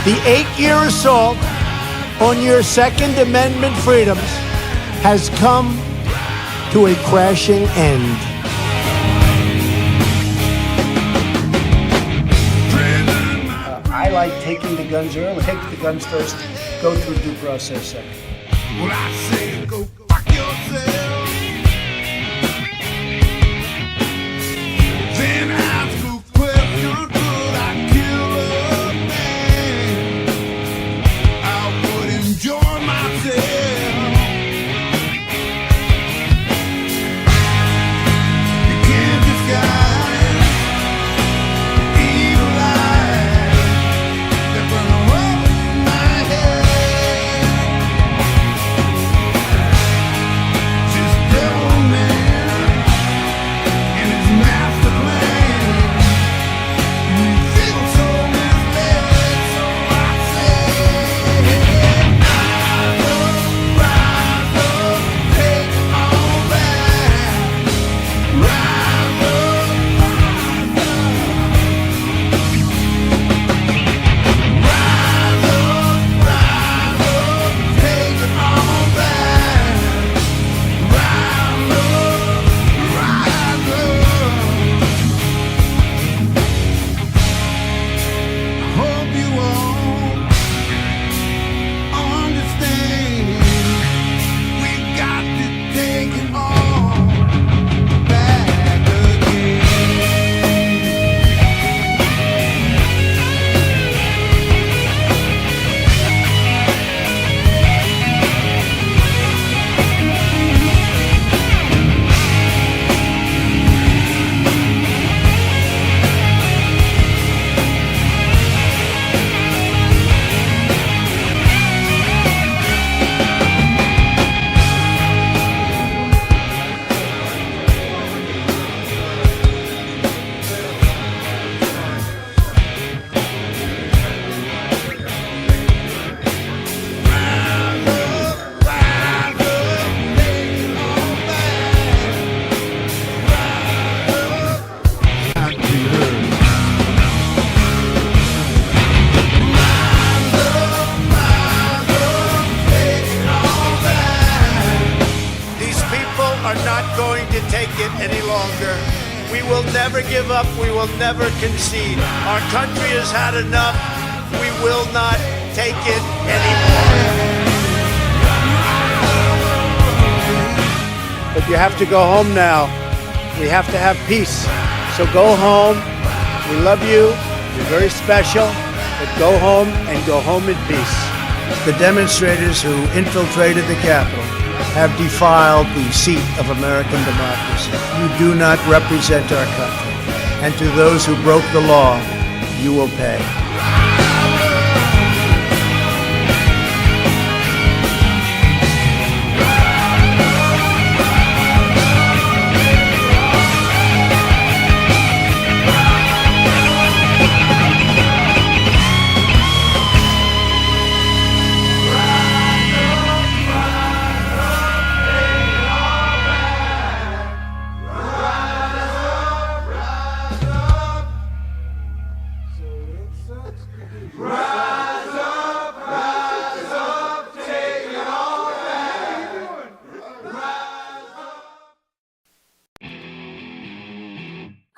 The 8-year assault on your Second Amendment freedoms has come to a crashing end. I like taking the guns early. Take the guns first, go through due process second. Well, I say go fuck yourself. Then ask a question, could I kill a man? I would enjoy myself. You can't disguise evil eyes that burn up in my head. Just devil man and his master plan. You feel so misled, so I say, rise up, take it all back. Rise up, take it all back. Rise up. Hope you all understand. We got to take it all back again. These people are not going to take it any longer. We will never give up. We will never concede. Our country has had enough. We will not take it anymore. But you have to go home now. We have to have peace. So go home. We love you. You're very special. But go home and go home in peace. The demonstrators who infiltrated the Capitol have defiled the seat of American democracy. You do not represent our country. And to those who broke the law, you will pay.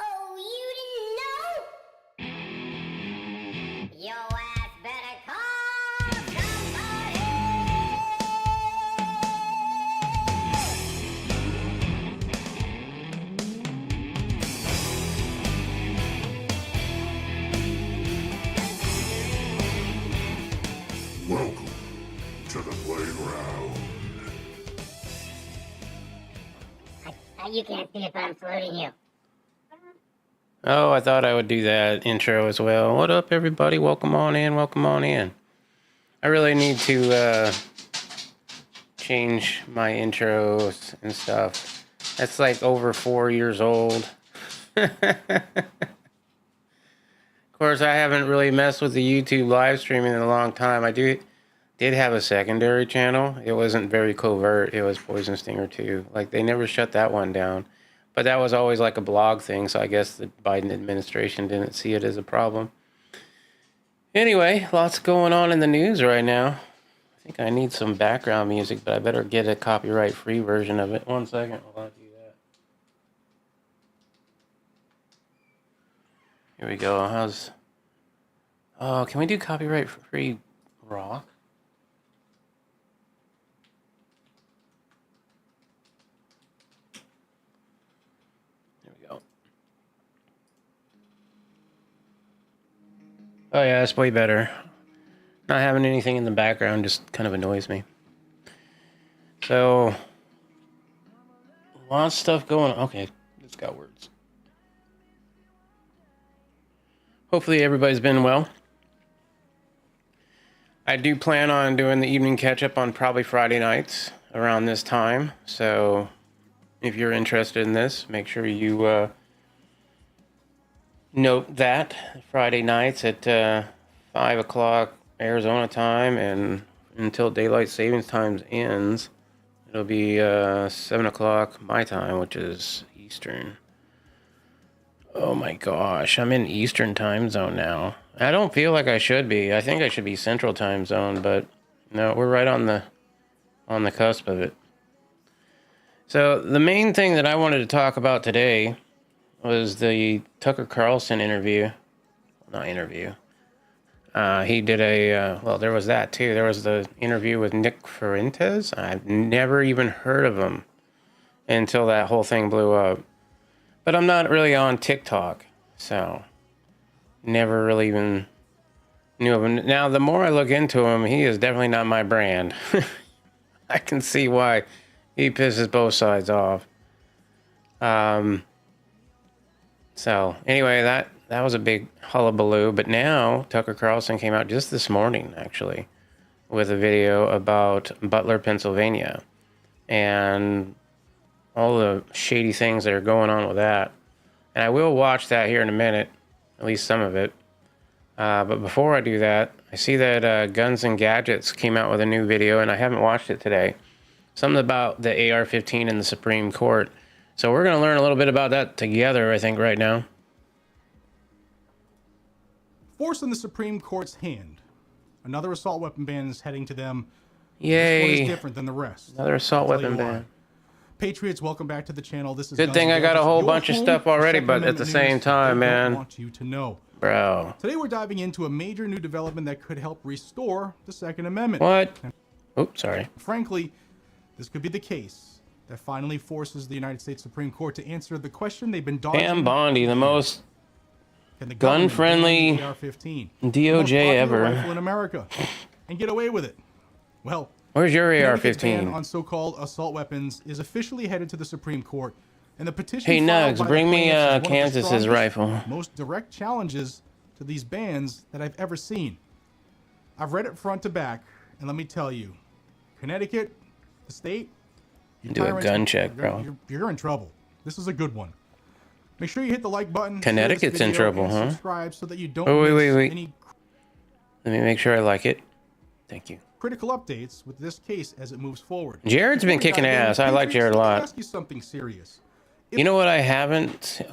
Oh, you didn't know? Your ass better call somebody. Welcome to the playground. You can't see it, but I'm floating you. Oh, I thought I would do that intro as well. What up, everybody? Welcome on in. Welcome on in. I really need to change my intros and stuff. That's like over 4 years old. Of course, I haven't really messed with the YouTube live streaming in a long time. I did have a secondary channel. It wasn't very covert. It was Poison Stinger 2. Like, they never shut that one down. But that was always like a blog thing, so I guess the Biden administration didn't see it as a problem. Anyway, lots going on in the news right now. I think I need some background music, but I better get a copyright-free version of it. 1 second while I do that. Here we go. Oh, can we do copyright-free rock? There we go. Oh yeah, that's way better. Not having anything in the background just kind of annoys me. So, lots of stuff going on. Okay, it's got words. Hopefully everybody's been well. I do plan on doing the evening catch-up on probably Friday nights around this time. So, if you're interested in this, make sure you note that Friday nights at 5 o'clock Arizona time, and until daylight savings time ends, it'll be 7 o'clock my time, which is Eastern. Oh my gosh, I'm in Eastern time zone now. I don't feel like I should be. I think I should be Central time zone, but no, we're right on the cusp of it. So the main thing that I wanted to talk about today was the Tucker Carlson interview. Not interview. He did well, there was that too. There was the interview with Nick Fuentes. I've never even heard of him until that whole thing blew up. But I'm not really on TikTok, so never really even knew of him. Now, the more I look into him, he is definitely not my brand. I can see why he pisses both sides off. So anyway, that was a big hullabaloo. But now Tucker Carlson came out just this morning, actually, with a video about Butler, Pennsylvania, and all the shady things that are going on with that. And I will watch that here in a minute, at least some of it. But before I do that, I see that Guns and Gadgets came out with a new video, and I haven't watched it today. Something about the AR-15 in the Supreme Court. So we're going to learn a little bit about that together, I think, right now. Force in the Supreme Court's hand. Another assault weapon ban is heading to them. Yay. This one is different than the rest. Another assault weapon ban. Patriots, welcome back to the channel. This is Good Guns thing and I got a Gadgets, whole your bunch of home stuff for already, Second but at Amendment the news same time, I man. want you to know. Bro. Today we're diving into a major new development that could help restore the Second Amendment. What? Oops, sorry. Frankly, this could be the case that finally forces the United States Supreme Court to answer the question they've been dodging. Damn Bondi, the most Can the government gun-friendly ban the AR-15, DOJ the most popular ever. rifle in America, and get away with it? Well, Where's your Connecticut's ban AR-15? on so-called assault weapons is officially headed to the Supreme Court, and the petition Hey, filed Nugs, by the bring me plaintiffs is one of the Kansas's strongest, rifle. most direct challenges to these bans that I've ever seen. I've read it front to back, and let me tell you, Connecticut, the state, you Do a tyrants, gun check, bro. You're in trouble. This is a good one. Make sure you hit the like button. share this Connecticut's in video, trouble, and huh? subscribe so that you don't Oh, wait, miss any Let me make sure I like it. Thank you. critical updates with this case as it moves forward. Jared's been Before we kicking dive in, ass. I like Patriots, Jared a let me lot. ask you something serious. You know what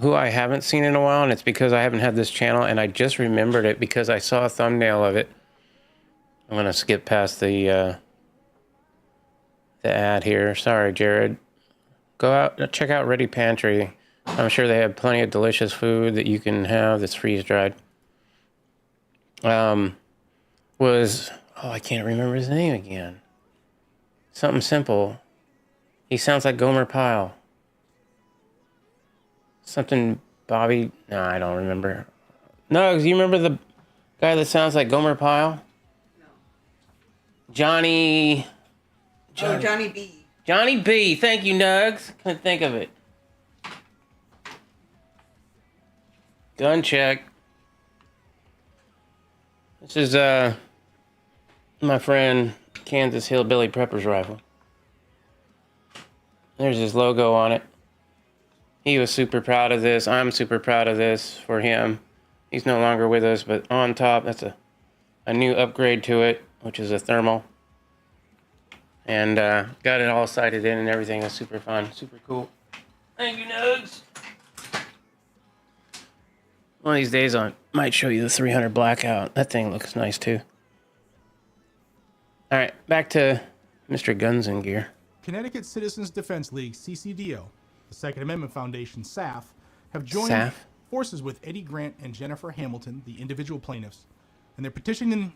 who I haven't seen in a while, and it's because I haven't had this channel, and I just remembered it because I saw a thumbnail of it. I'm gonna skip past the ad here. Sorry, Jared. Go out, check out Ready Pantry. I'm sure they have plenty of delicious food that you can have that's freeze dried. I can't remember his name again. Something simple. He sounds like Gomer Pyle. Something Bobby. No, I don't remember. No, you remember the guy that sounds like Gomer Pyle? No. Johnny Oh, Johnny B. Johnny B. Thank you, Nugs. Couldn't think of it. Gun check. This is my friend Kansas Hillbilly Prepper's rifle. There's his logo on it. He was super proud of this. I'm super proud of this for him. He's no longer with us, but on top, that's a new upgrade to it, which is a thermal. And got it all sighted in and everything. It's super fun, super cool. Thank you, Nugs. One of these days I might show you the 300 Blackout. That thing looks nice too. All right, back to Mr. Guns and Gear. Connecticut Citizens Defense League, CCDO, the Second Amendment Foundation, SAF, have joined SAF? forces with Eddie Grant and Jennifer Hamilton, the individual plaintiffs, and they're petitioning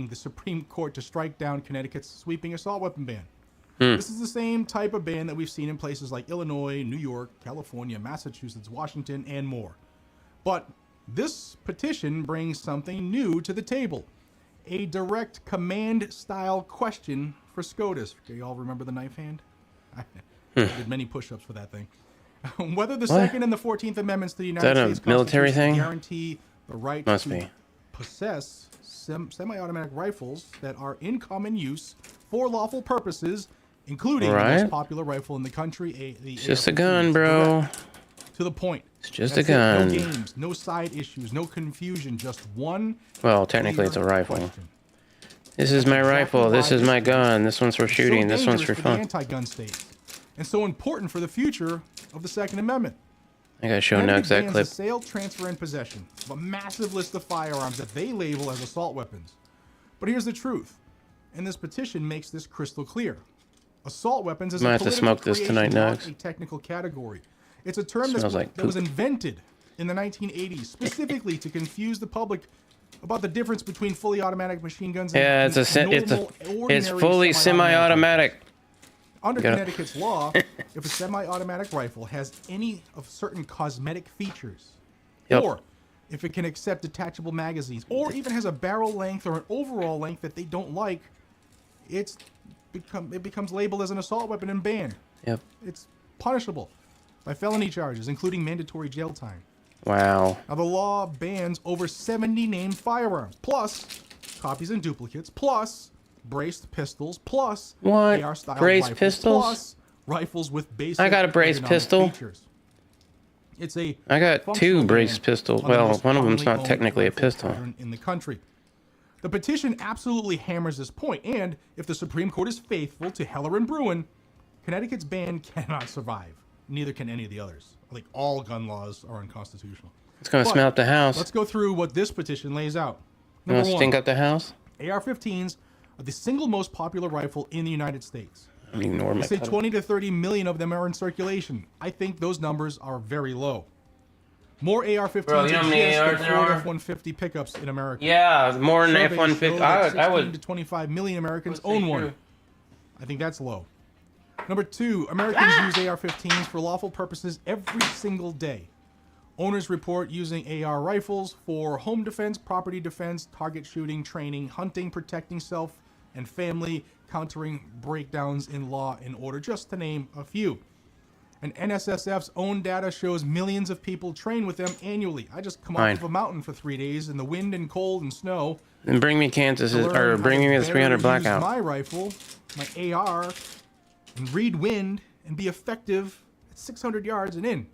the Supreme Court to strike down Connecticut's sweeping assault weapon ban. This is the same type of ban that we've seen in places like Illinois, New York, California, Massachusetts, Washington, and more. But this petition brings something new to the table. A direct command-style question for SCOTUS. Do you all remember the knife hand? I did many push-ups for that thing. Whether the Second and the 14th Amendments to the United States military Constitution thing? guarantee the right to possess semi-automatic rifles that are in common use for lawful purposes, including the most popular rifle in the country, the just a gun, bro. To the point. It's just That's a gun. No games, no side issues, no confusion, just one. Well, technically it's a rifle. Question. This is my rifle. This is my gun. This one's for It's shooting. so This one's for dangerous fun. the anti-gun states, and so important for the future of the Second Amendment. I gotta show Connecticut Nugs that bans clip. the sale, transfer, and possession of a massive list of firearms that they label as assault weapons. But here's the truth, and this petition makes this crystal clear. Assault weapons is Might a have to political smoke this creation, tonight, not Nugs. a technical category. It's a term Smells like that was poop. invented in the 1980s specifically to confuse the public about the difference between fully automatic machine guns and Yeah, it's fully semi-automatic. Under Connecticut's law, if a semi-automatic rifle has any of certain cosmetic features, or if it can accept detachable magazines, or even has a barrel length or an overall length that they don't like, it becomes labeled as an assault weapon and banned. Yep. It's punishable by felony charges, including mandatory jail time. Wow. Now, the law bans over 70 named firearms, plus copies and duplicates, plus braced pistols, plus What? AR-style Braced rifles, pistols? plus rifles with basic I got a braced ergonomic pistol. features. It's a I got functional two braced ban pistols. on the Well, most one of them's commonly not owned technically a rifle pistol. pattern in the country. The petition absolutely hammers this point, and if the Supreme Court is faithful to Heller and Bruin, Connecticut's ban cannot survive. Neither can any of the others. Like, all gun laws are unconstitutional. It's gonna But smell up the house. Let's go through what this petition lays out. You wanna Number stink one, up the house? AR-15s are the single most popular rifle in the United States. I'm gonna ignore my They say pedal. 20 to 30 million of them are in circulation. I think those numbers are very low. More AR-15s Bro, you know how many exist than ARs there Ford are? F-150 pickups in America. Yeah, more than Surveys F-150. show that I 16 to would. 25 million Americans Let's say own one. true. I think that's low. Number two, Americans use AR-15s for lawful purposes every single day. Owners report using AR rifles for home defense, property defense, target shooting, training, hunting, protecting self and family, countering breakdowns in law and order, just to name a few. And NSSF's own data shows millions of people train with them annually. I just come off of a mountain for 3 days in the wind and cold and snow. And bring me Kansas, to learn or how bring to me the better 300 use Blackout. my rifle, my AR, and read wind and be effective at 600 yards and in.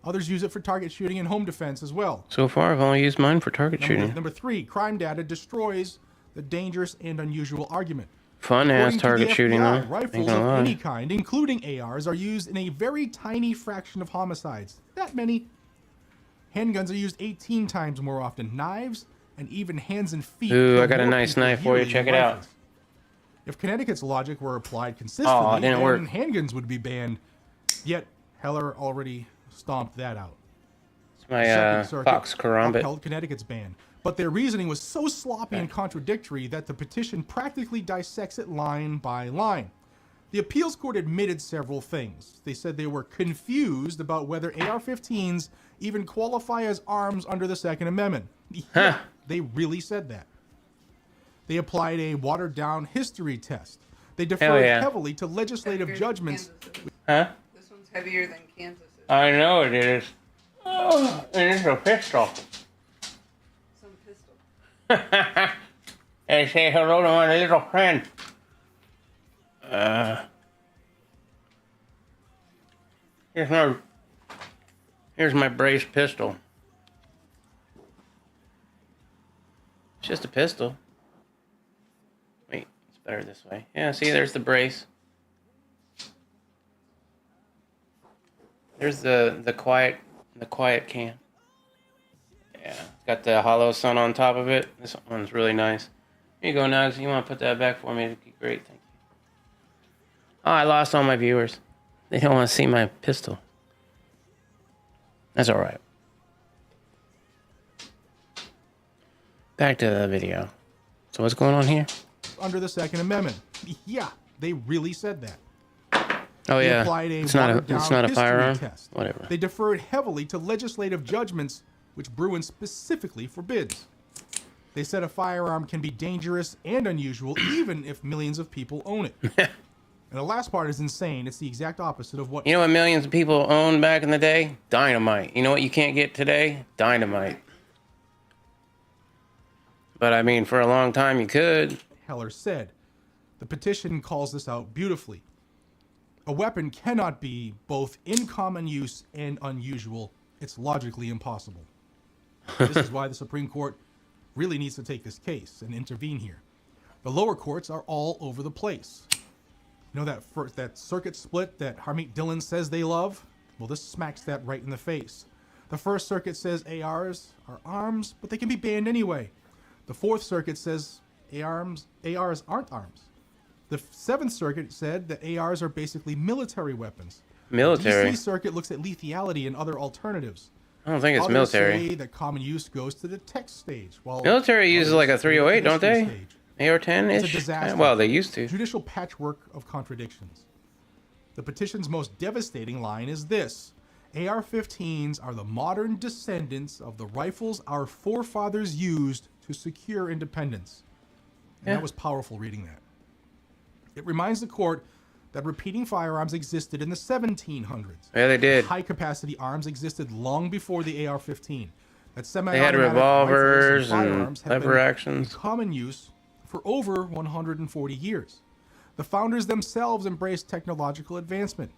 Others use it for target shooting and home defense as well. So far, I've only used mine for target shooting. Number three, crime data destroys the dangerous and unusual argument. Fun ass According to target the shooting FBI, though. rifles Ain't of gonna any lie. kind, including ARs, are used in a very tiny fraction of homicides. That many. Handguns are used 18 times more often. Knives and even hands and feet. Ooh, kill I got a more nice people knife for you. yearly Check than it out. rifles. If Connecticut's logic were applied consistently, Oh, it didn't then work. handguns would be banned. Yet Heller already stomped that out. It's my Second Circuit Fox Karambit. upheld Connecticut's ban, but their reasoning was so sloppy and contradictory that the petition practically dissects it line by line. The appeals court admitted several things. They said they were confused about whether AR-15s even qualify as arms under the Second Amendment. Yeah, they really said that. They applied a watered-down history test. They deferred yeah. heavily to legislative Heavier than judgments. Kansas is. Huh? This one's heavier than Kansas is. I know it is. Oh, it is a pistol. Some pistol. Hey, say hello to my little friend. Here's my brace pistol. It's just a pistol. Wait, it's better this way. Yeah, see, there's the brace. There's the quiet The quiet can. Yeah, it's got the hollow sun on top of it. This one's really nice. Here you go, Nugs. You want to put that back for me? It'd be great. Thank you. Oh, I lost all my viewers. They don't want to see my pistol. That's all right. Back to the video. So what's going on here? Under the Second Amendment. Yeah, they really said that. Oh They yeah, applied a it's not a watered-down history firearm. test. Whatever. They deferred heavily to legislative judgments, which Bruin specifically forbids. They said a firearm can be dangerous and unusual even if millions of people own it. And the last part is insane. It's the exact opposite of what... You know what millions of people owned back in the day? Dynamite. You know what you can't get today? Dynamite. But I mean, for a long time you could. Heller said. The petition calls this out beautifully. A weapon cannot be both in common use and unusual. It's logically impossible. This is why the Supreme Court really needs to take this case and intervene here. The lower courts are all over the place. You know that circuit split that Harmeet Dillon says they love? Well, this smacks that right in the face. The First Circuit says ARs are arms, but they can be banned anyway. The Fourth Circuit says ARs aren't arms. The Seventh Circuit said that ARs are basically military weapons. Military? The DC Circuit looks at lethality and other alternatives. I don't think it's Others military. say that common use goes to the text stage. While Military uses others like a say the 308, don't history they? stage. AR-10-ish? It's a disaster. Well, they used to. Judicial patchwork of contradictions. The petition's most devastating line is this. AR-15s are the modern descendants of the rifles our forefathers used to secure independence. And Yeah. that was powerful reading that. It reminds the court that repeating firearms existed in the 1700s. Yeah, they did. High-capacity arms existed long before the AR-15. That They had semi-automatic revolvers rifles and and firearms have lever been actions. in common use for over 140 years. The founders themselves embraced technological advancement,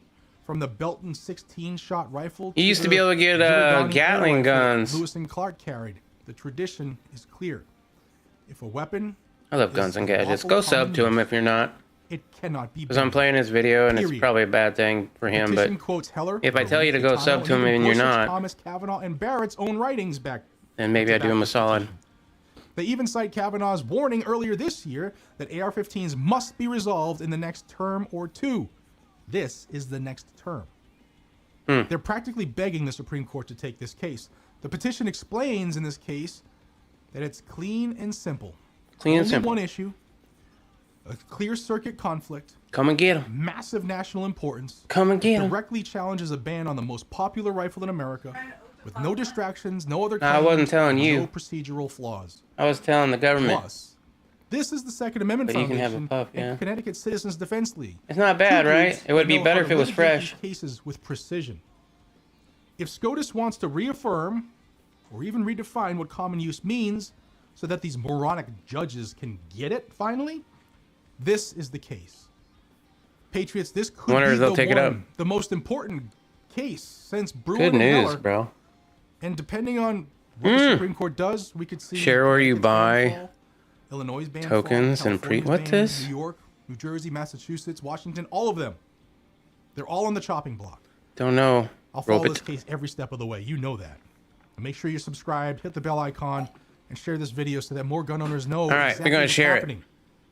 from the Belton 16-shot rifle. You used to the be able to get Giordani Gatling air rifle guns. Lewis and Clark carried. The tradition is clear. If a weapon, I love is guns and a gadgets. lawful Go sub common to him use, if you're not. it cannot be. Because I'm playing his video and it's Period. probably a bad thing for him, but Petition quotes Heller, if I tell you to go Gaetano, sub to him even and you're Gorsuch, not, Thomas, Kavanaugh, and Barrett's own writings back. then maybe I do him a solid. They even cite Kavanaugh's warning earlier this year that AR-15s must be resolved in the next term or two. This is the next term. They're practically begging the Supreme Court to take this case. The petition explains in this case that it's clean and simple. Clean and Only simple. one issue, a clear circuit conflict, Come and get him. massive national importance, Come and get him. directly challenges a ban on the most popular rifle in America, with no distractions, no other I wasn't claims, telling and you. no procedural flaws. I was telling the government. Plus, this is the Second Amendment But you can Foundation have a puff, and yeah. Connecticut Citizens Defense League. It's not bad, Two right? groups It would that be know better how if to it was litigate fresh. these cases with precision. If SCOTUS wants to reaffirm or even redefine what common use means so that these moronic judges can get it finally, this is the case. Patriots, this could Wonder be if they'll the take it up. the most important case since Bruin Good and news, Heller. bro. And depending on what the Supreme Court does, we could see Share where you Connecticut's ban buy fall, Illinois' ban tokens fall, and California's what ban, this? New York, New Jersey, Massachusetts, Washington, all of them. They're all on the chopping block. Don't know. I'll follow Robot- this case every step of the way. You know that. And make sure you're subscribed, hit the bell icon, and share this video so that more gun owners know right, exactly we're gonna what's share it. happening.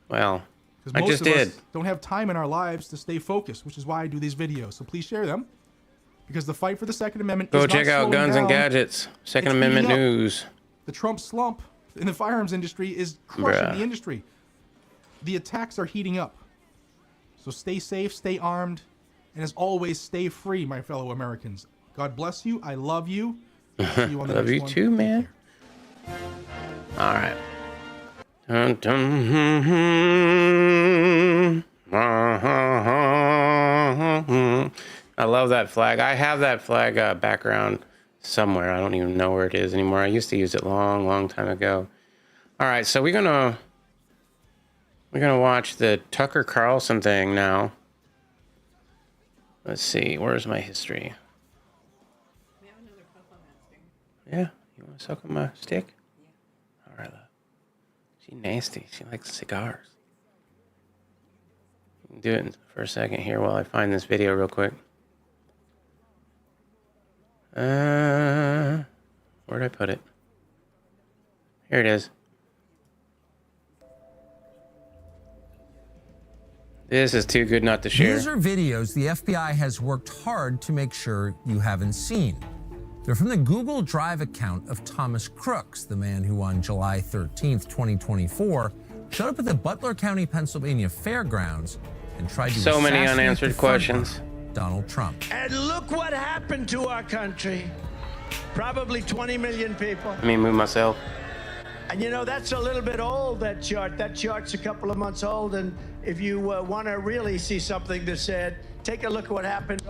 Well, Because I most just of did. us don't have time in our lives to stay focused, which is why I do these videos. So please share them. Because the fight for the Second Amendment Go is check not out slowing Guns and down. Gadgets. Second It's Amendment heating up. news. The Trump slump in the firearms industry is crushing Bruh. the industry. The attacks are heating up. So stay safe, stay armed, and as always, stay free, my fellow Americans. God bless you. I love you. See you on the Love next you one. too, Take man. care. All right. Dun, dun, I love that flag. I have that flag background somewhere. I don't even know where it is anymore. I used to use it long time ago. All right, so we're gonna watch the Tucker Carlson thing now. Let's see. Where's my history? We have another puff on that thing. Yeah, you want to suck on my stick? Yeah. All right, love. She's nasty. She likes cigars. You can do it for a second here while I find this video real quick. Where'd I put it? Here it is. This is too good not to share. These are videos the FBI has worked hard to make sure you haven't seen. They're from the Google Drive account of Thomas Crooks, the man who on July 13th, 2024, showed up at the Butler County, Pennsylvania fairgrounds and tried to So many assassinate unanswered the front questions. runner, Donald Trump. And look what happened to our country. Probably 20 million people. Let me move myself. And you know, that's a little bit old, that chart. That chart's a couple of months old. And if you want to really see something that's said, take a look at what happened.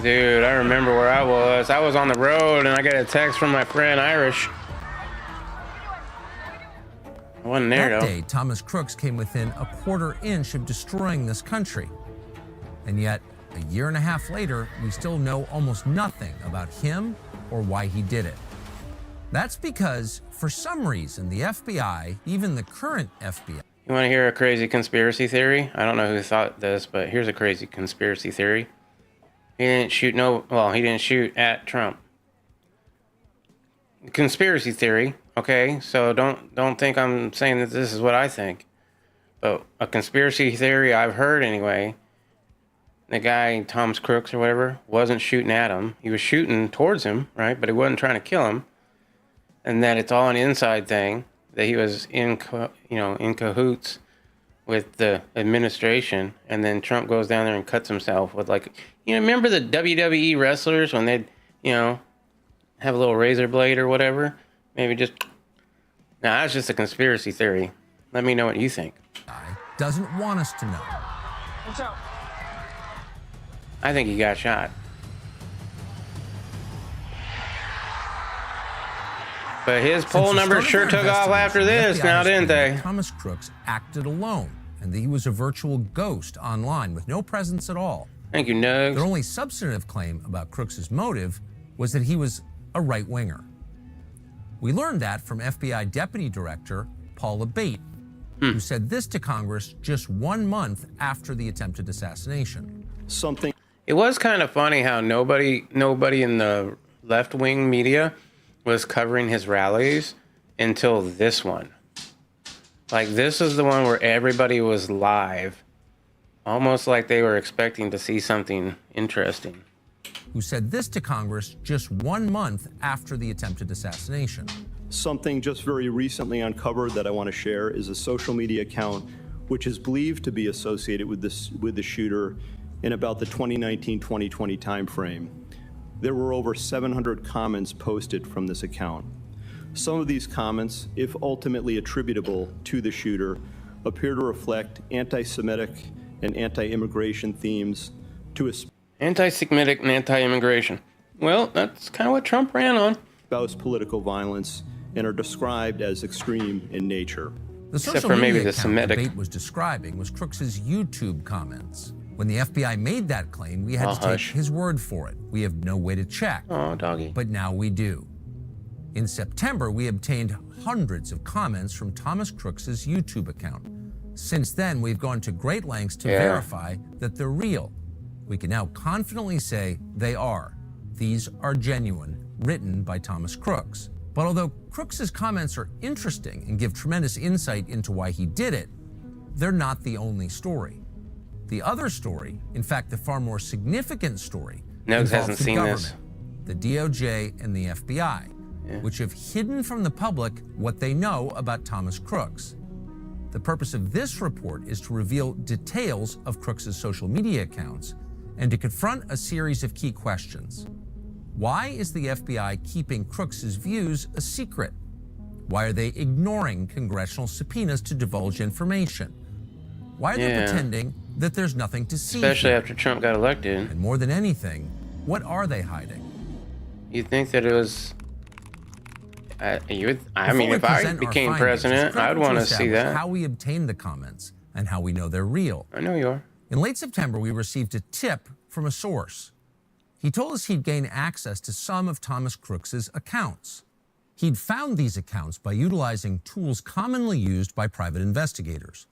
Dude, I remember where I was. I was on the road and I got a text from my friend Irish. I wasn't there That though. day, Thomas Crooks came within a quarter inch of destroying this country. And yet, a year and a half later, we still know almost nothing about him or why he did it. That's because, for some reason, the FBI, even the current FBI, You want to hear a crazy conspiracy theory? I don't know who thought this, but here's a crazy conspiracy theory. He didn't shoot he didn't shoot at Trump. Conspiracy theory, okay? So don't think I'm saying that this is what I think. But a conspiracy theory I've heard anyway, the guy, Thomas Crooks or whatever, wasn't shooting at him. He was shooting towards him, right? But he wasn't trying to kill him. And that it's all an inside thing, that he was in cahoots with the administration, and then Trump goes down there and cuts himself with remember the WWE wrestlers when they'd, have a little razor blade or whatever? Maybe just, that's just a conspiracy theory. Let me know what you think. doesn't want us to know. What's up? I think he got shot. But his poll Since the numbers start sure of took their off after investigation, this, the FBI now has didn't claimed they? that Thomas Crooks acted alone and that he was a virtual ghost online with no presence at all. Thank you, Their Nugs. only substantive claim about Crooks's motive was that he was a right-winger. We learned that from FBI Deputy Director Paula Bate, who said this to Congress just 1 month after the attempted assassination. It was kind of funny how nobody in the left-wing media was covering his rallies until this one. Like, this is the one where everybody was live, almost like they were expecting to see something interesting. Who said this to Congress just 1 month after the attempted assassination. Something just very recently uncovered that I want to share is a social media account which is believed to be associated with the shooter in about the 2019-2020 timeframe. There were over 700 comments posted from this account. Some of these comments, if ultimately attributable to the shooter, appear to reflect anti-Semitic and anti-immigration themes to Anti-Semitic and anti-immigration. Well, that's kind of what Trump ran on. espouse political violence and are described as extreme in nature. The Except social for maybe media the account Semitic. Bate was describing was Crooks's YouTube comments. When the FBI made that claim, we had to take hush. his word for it. We have no way to check. Oh, doggy. But now we do. In September, we obtained hundreds of comments from Thomas Crooks's YouTube account. Since then, we've gone to great lengths to Yeah. verify that they're real. We can now confidently say they are. These are genuine, written by Thomas Crooks. But although Crooks's comments are interesting and give tremendous insight into why he did it, they're not the only story. The other story, in fact, the far more significant story, Nugs involves hasn't the seen government, this. the DOJ, and the FBI, which have hidden from the public what they know about Thomas Crooks. The purpose of this report is to reveal details of Crooks's social media accounts and to confront a series of key questions. Why is the FBI keeping Crooks's views a secret? Why are they ignoring congressional subpoenas to divulge information? Why are they Yeah. pretending that there's nothing to see? Especially here? after Trump got elected. And more than anything, what are they hiding? You'd think that it was... I mean, Before we if I present our became findings, president, it's I'd critical want to see establish that. how we obtained the comments and how we know they're real. I know you are. In late September, we received a tip from a source. He told us he'd gained access to some of Thomas Crooks's accounts. He'd found these accounts by utilizing tools commonly used by private investigators.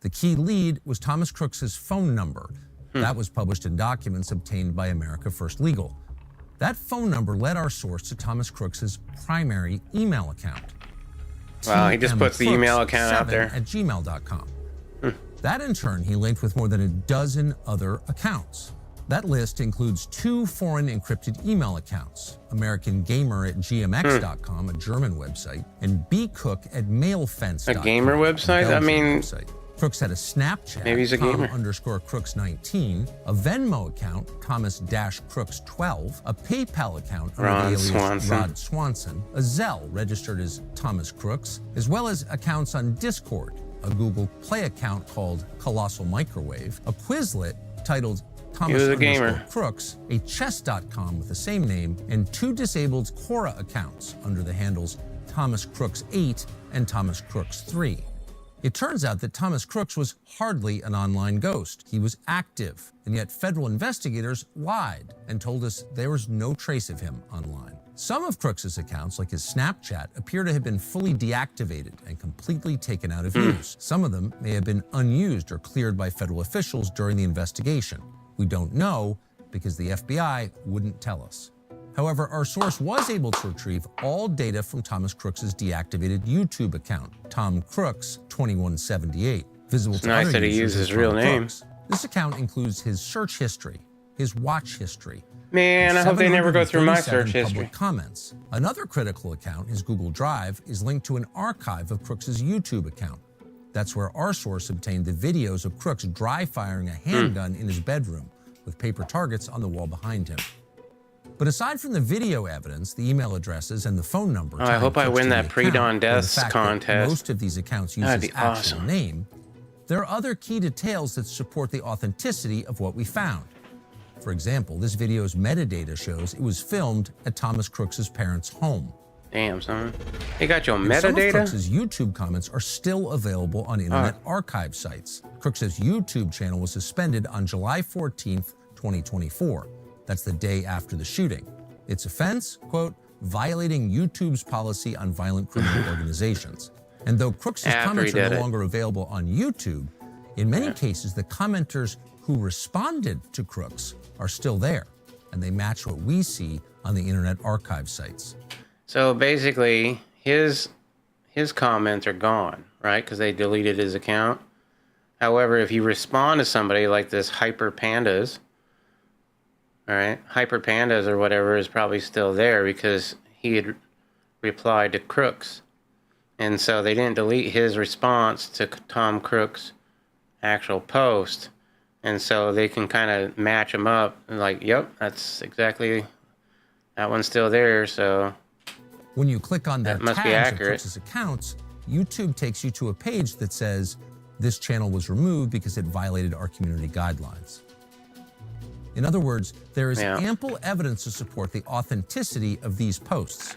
The key lead was Thomas Crooks's phone number, That was published in documents obtained by America First Legal. That phone number led our source to Thomas Crooks's primary email account. Wow, he just puts the email account out there. at gmail.com. That in turn, he linked with more than a dozen other accounts. That list includes 2 foreign encrypted email accounts, American Gamer at gmx.com, a German website, and bcook at mailfence.com. A gamer website? I mean, website. Crooks had a Snapchat, maybe he's a gamer. Tom_Crooks19, a Venmo account, Thomas-Crooks12, a PayPal account under Ron the alias Swanson. Rod Swanson, a Zelle registered as Thomas Crooks, as well as accounts on Discord, a Google Play account called Colossal Microwave, a Quizlet titled Thomas_Crooks, a chess.com with the same name, and 2 disabled Quora accounts under the handles Thomas Crooks 8 and Thomas Crooks 3. It turns out that Thomas Crooks was hardly an online ghost. He was active, and yet federal investigators lied and told us there was no trace of him online. Some of Crooks's accounts, like his Snapchat, appear to have been fully deactivated and completely taken out of use. Some of them may have been unused or cleared by federal officials during the investigation. We don't know because the FBI wouldn't tell us. However, our source was able to retrieve all data from Thomas Crooks's deactivated YouTube account, Tom Crooks 2178, visible to nice other that he users used as his real Tom name. Crooks. This account includes his search history, his watch history. Man, I hope they never go through my search 737 history. public comments. Another critical account, his Google Drive, is linked to an archive of Crooks's YouTube account. That's where our source obtained the videos of Crooks dry firing a handgun in his bedroom, with paper targets on the wall behind him. But aside from the video evidence, the email addresses, and the phone number, I hope I win that pre-dawn deaths the fact contest. That most of these accounts use That'd his be actual awesome. name. There are other key details that support the authenticity of what we found. For example, this video's metadata shows it was filmed at Thomas Crooks's parents' home. Damn, son. They got your And some of metadata? Crooks's YouTube comments are still available on Internet Archive sites. Crooks's YouTube channel was suspended on July 14th, 2024. That's the day after the shooting. Its offense, quote, violating YouTube's policy on violent criminal organizations. And though Crooks's After comments he are did no it. longer available on YouTube, in many cases, the commenters who responded to Crooks are still there, and they match what we see on the Internet Archive sites. So basically, his comments are gone, right? Because they deleted his account. However, if you respond to somebody like this Hyper Pandas, all right, Hyper Pandas or whatever is probably still there because he had replied to Crooks. And so they didn't delete his response to Tom Crooks' actual post. And so they can kind of match them up and like, yep, that's exactly, that one's still there, so When you click on their that must be tags of accurate. Crooks's accounts, YouTube takes you to a page that says, this channel was removed because it violated our community guidelines. In other words, there is ample evidence to support the authenticity of these posts.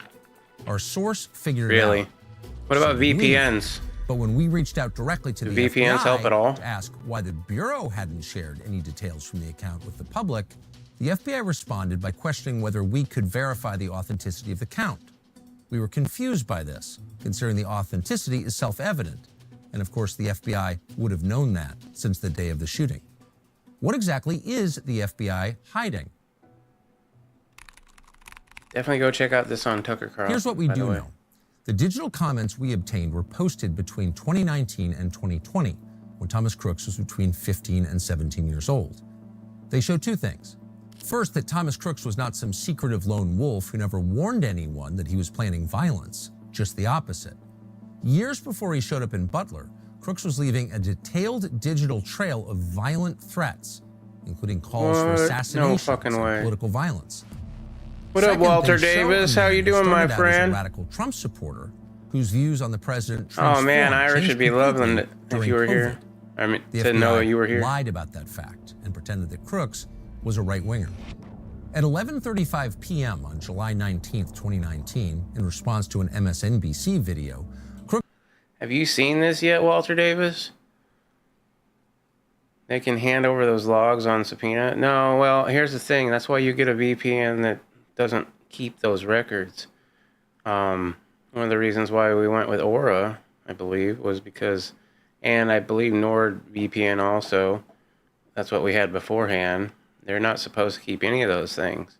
Our source figured it out. Really? What about So did we. VPNs? But when we reached out directly to Do the VPNs FBI help at all? to ask why the Bureau hadn't shared any details from the account with the public, the FBI responded by questioning whether we could verify the authenticity of the account. We were confused by this, considering the authenticity is self-evident. And of course, the FBI would have known that since the day of the shooting. What exactly is the FBI hiding? Definitely go check out this on Tucker Carlson. Here's what we by the do way. know. The digital comments we obtained were posted between 2019 and 2020, when Thomas Crooks was between 15 and 17 years old. They show 2 things. First, that Thomas Crooks was not some secretive lone wolf who never warned anyone that he was planning violence, just the opposite. Years before he showed up in Butler, Crooks was leaving a detailed digital trail of violent threats, including calls for What? No assassinations fucking and way. political violence. What up, Second, Walter they show Davis? a How man you who doing, my started out as a friend? radical Trump supporter whose views on the president Oh transformed, man, Irish changed would be loving completely it if during you were here. COVID. I mean, The to know FBI you were here. lied about that fact and pretended that Crooks was a right-winger. At 11:35 p.m. on July 19th, 2019, in response to an MSNBC video, Crooks Have you seen this yet, Walter Davis? They can hand over those logs on subpoena. No, well, here's the thing. That's why you get a VPN that doesn't keep those records. One of the reasons why we went with Aura, I believe, was because, and I believe NordVPN also, That's what we had beforehand. They're not supposed to keep any of those things.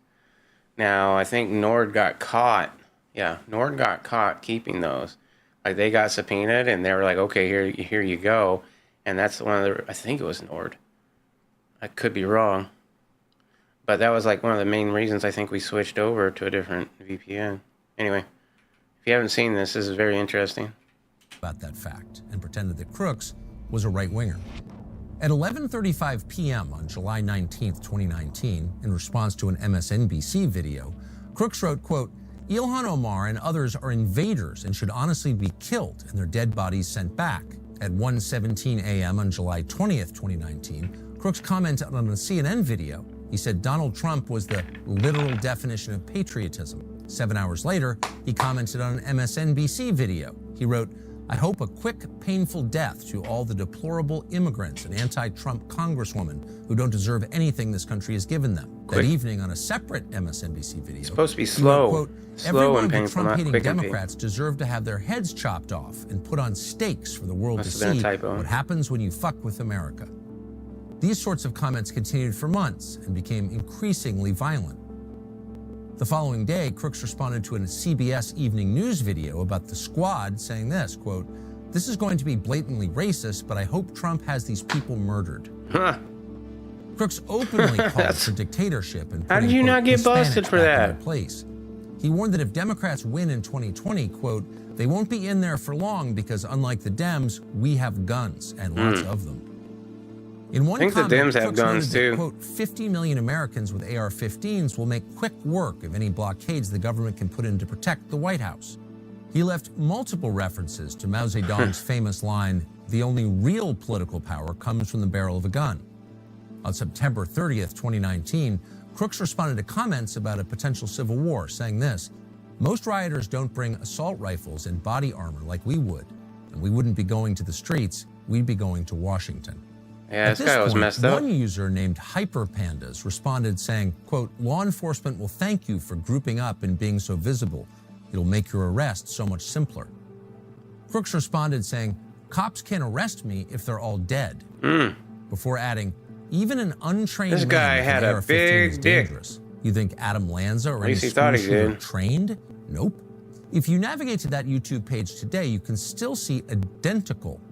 Now, I think Nord got caught. Yeah, Nord got caught keeping those. Like, they got subpoenaed, and they were like, okay, here you go. And that's one of the, I think it was Nord. I could be wrong. But that was like one of the main reasons I think we switched over to a different VPN. Anyway, if you haven't seen this, this is very interesting. About that fact and pretended that Crooks was a right-winger. At 11:35 p.m. on July 19th, 2019, in response to an MSNBC video, Crooks wrote, quote, Ilhan Omar and others are invaders and should honestly be killed and their dead bodies sent back. At 1:17 a.m. on July 20th, 2019, Crooks commented on a CNN video. He said Donald Trump was the literal definition of patriotism. 7 hours later, he commented on an MSNBC video. He wrote, I hope a quick, painful death to all the deplorable immigrants and anti-Trump congresswomen who don't deserve anything this country has given them. Quick. That evening on a separate MSNBC video, It's supposed to be he slow. wrote, quote, Slow everyone and of the painful, not Trump-hating quick and Democrats deserve to have their heads chopped off and put on stakes for the world Must to have been a see typo. what happens when you fuck with America. These sorts of comments continued for months and became increasingly violent. The following day, Crooks responded to a CBS Evening News video about the squad saying this, quote, this is going to be blatantly racist, but I hope Trump has these people murdered. Huh. Crooks openly called for dictatorship and How putting, did you quote, not get busted Hispanics for back in that? their place. He warned that if Democrats win in 2020, quote, they won't be in there for long because unlike the Dems, we have guns and lots of them. In one I think the comment, Dems have Crooks guns noted that, too. quote, 50 million Americans with AR-15s will make quick work of any blockades the government can put in to protect the White House. He left multiple references to Mao Zedong's famous line, the only real political power comes from the barrel of a gun. On September 30th, 2019, Crooks responded to comments about a potential civil war, saying this, most rioters don't bring assault rifles and body armor like we would, and we wouldn't be going to the streets, we'd be going to Washington. Yeah, At this guy was point, messed up. one user named Hyperpandas responded saying, quote, law enforcement will thank you for grouping up and being so visible. It'll make your arrest so much simpler. Crooks responded saying, cops can't arrest me if they're all dead. Before adding, even an untrained This guy man with had an a AR-15 big is dick. dangerous. You think Adam Lanza or any least he school thought he shooter did. trained? Nope. If you navigate to that YouTube page today, you can still see identical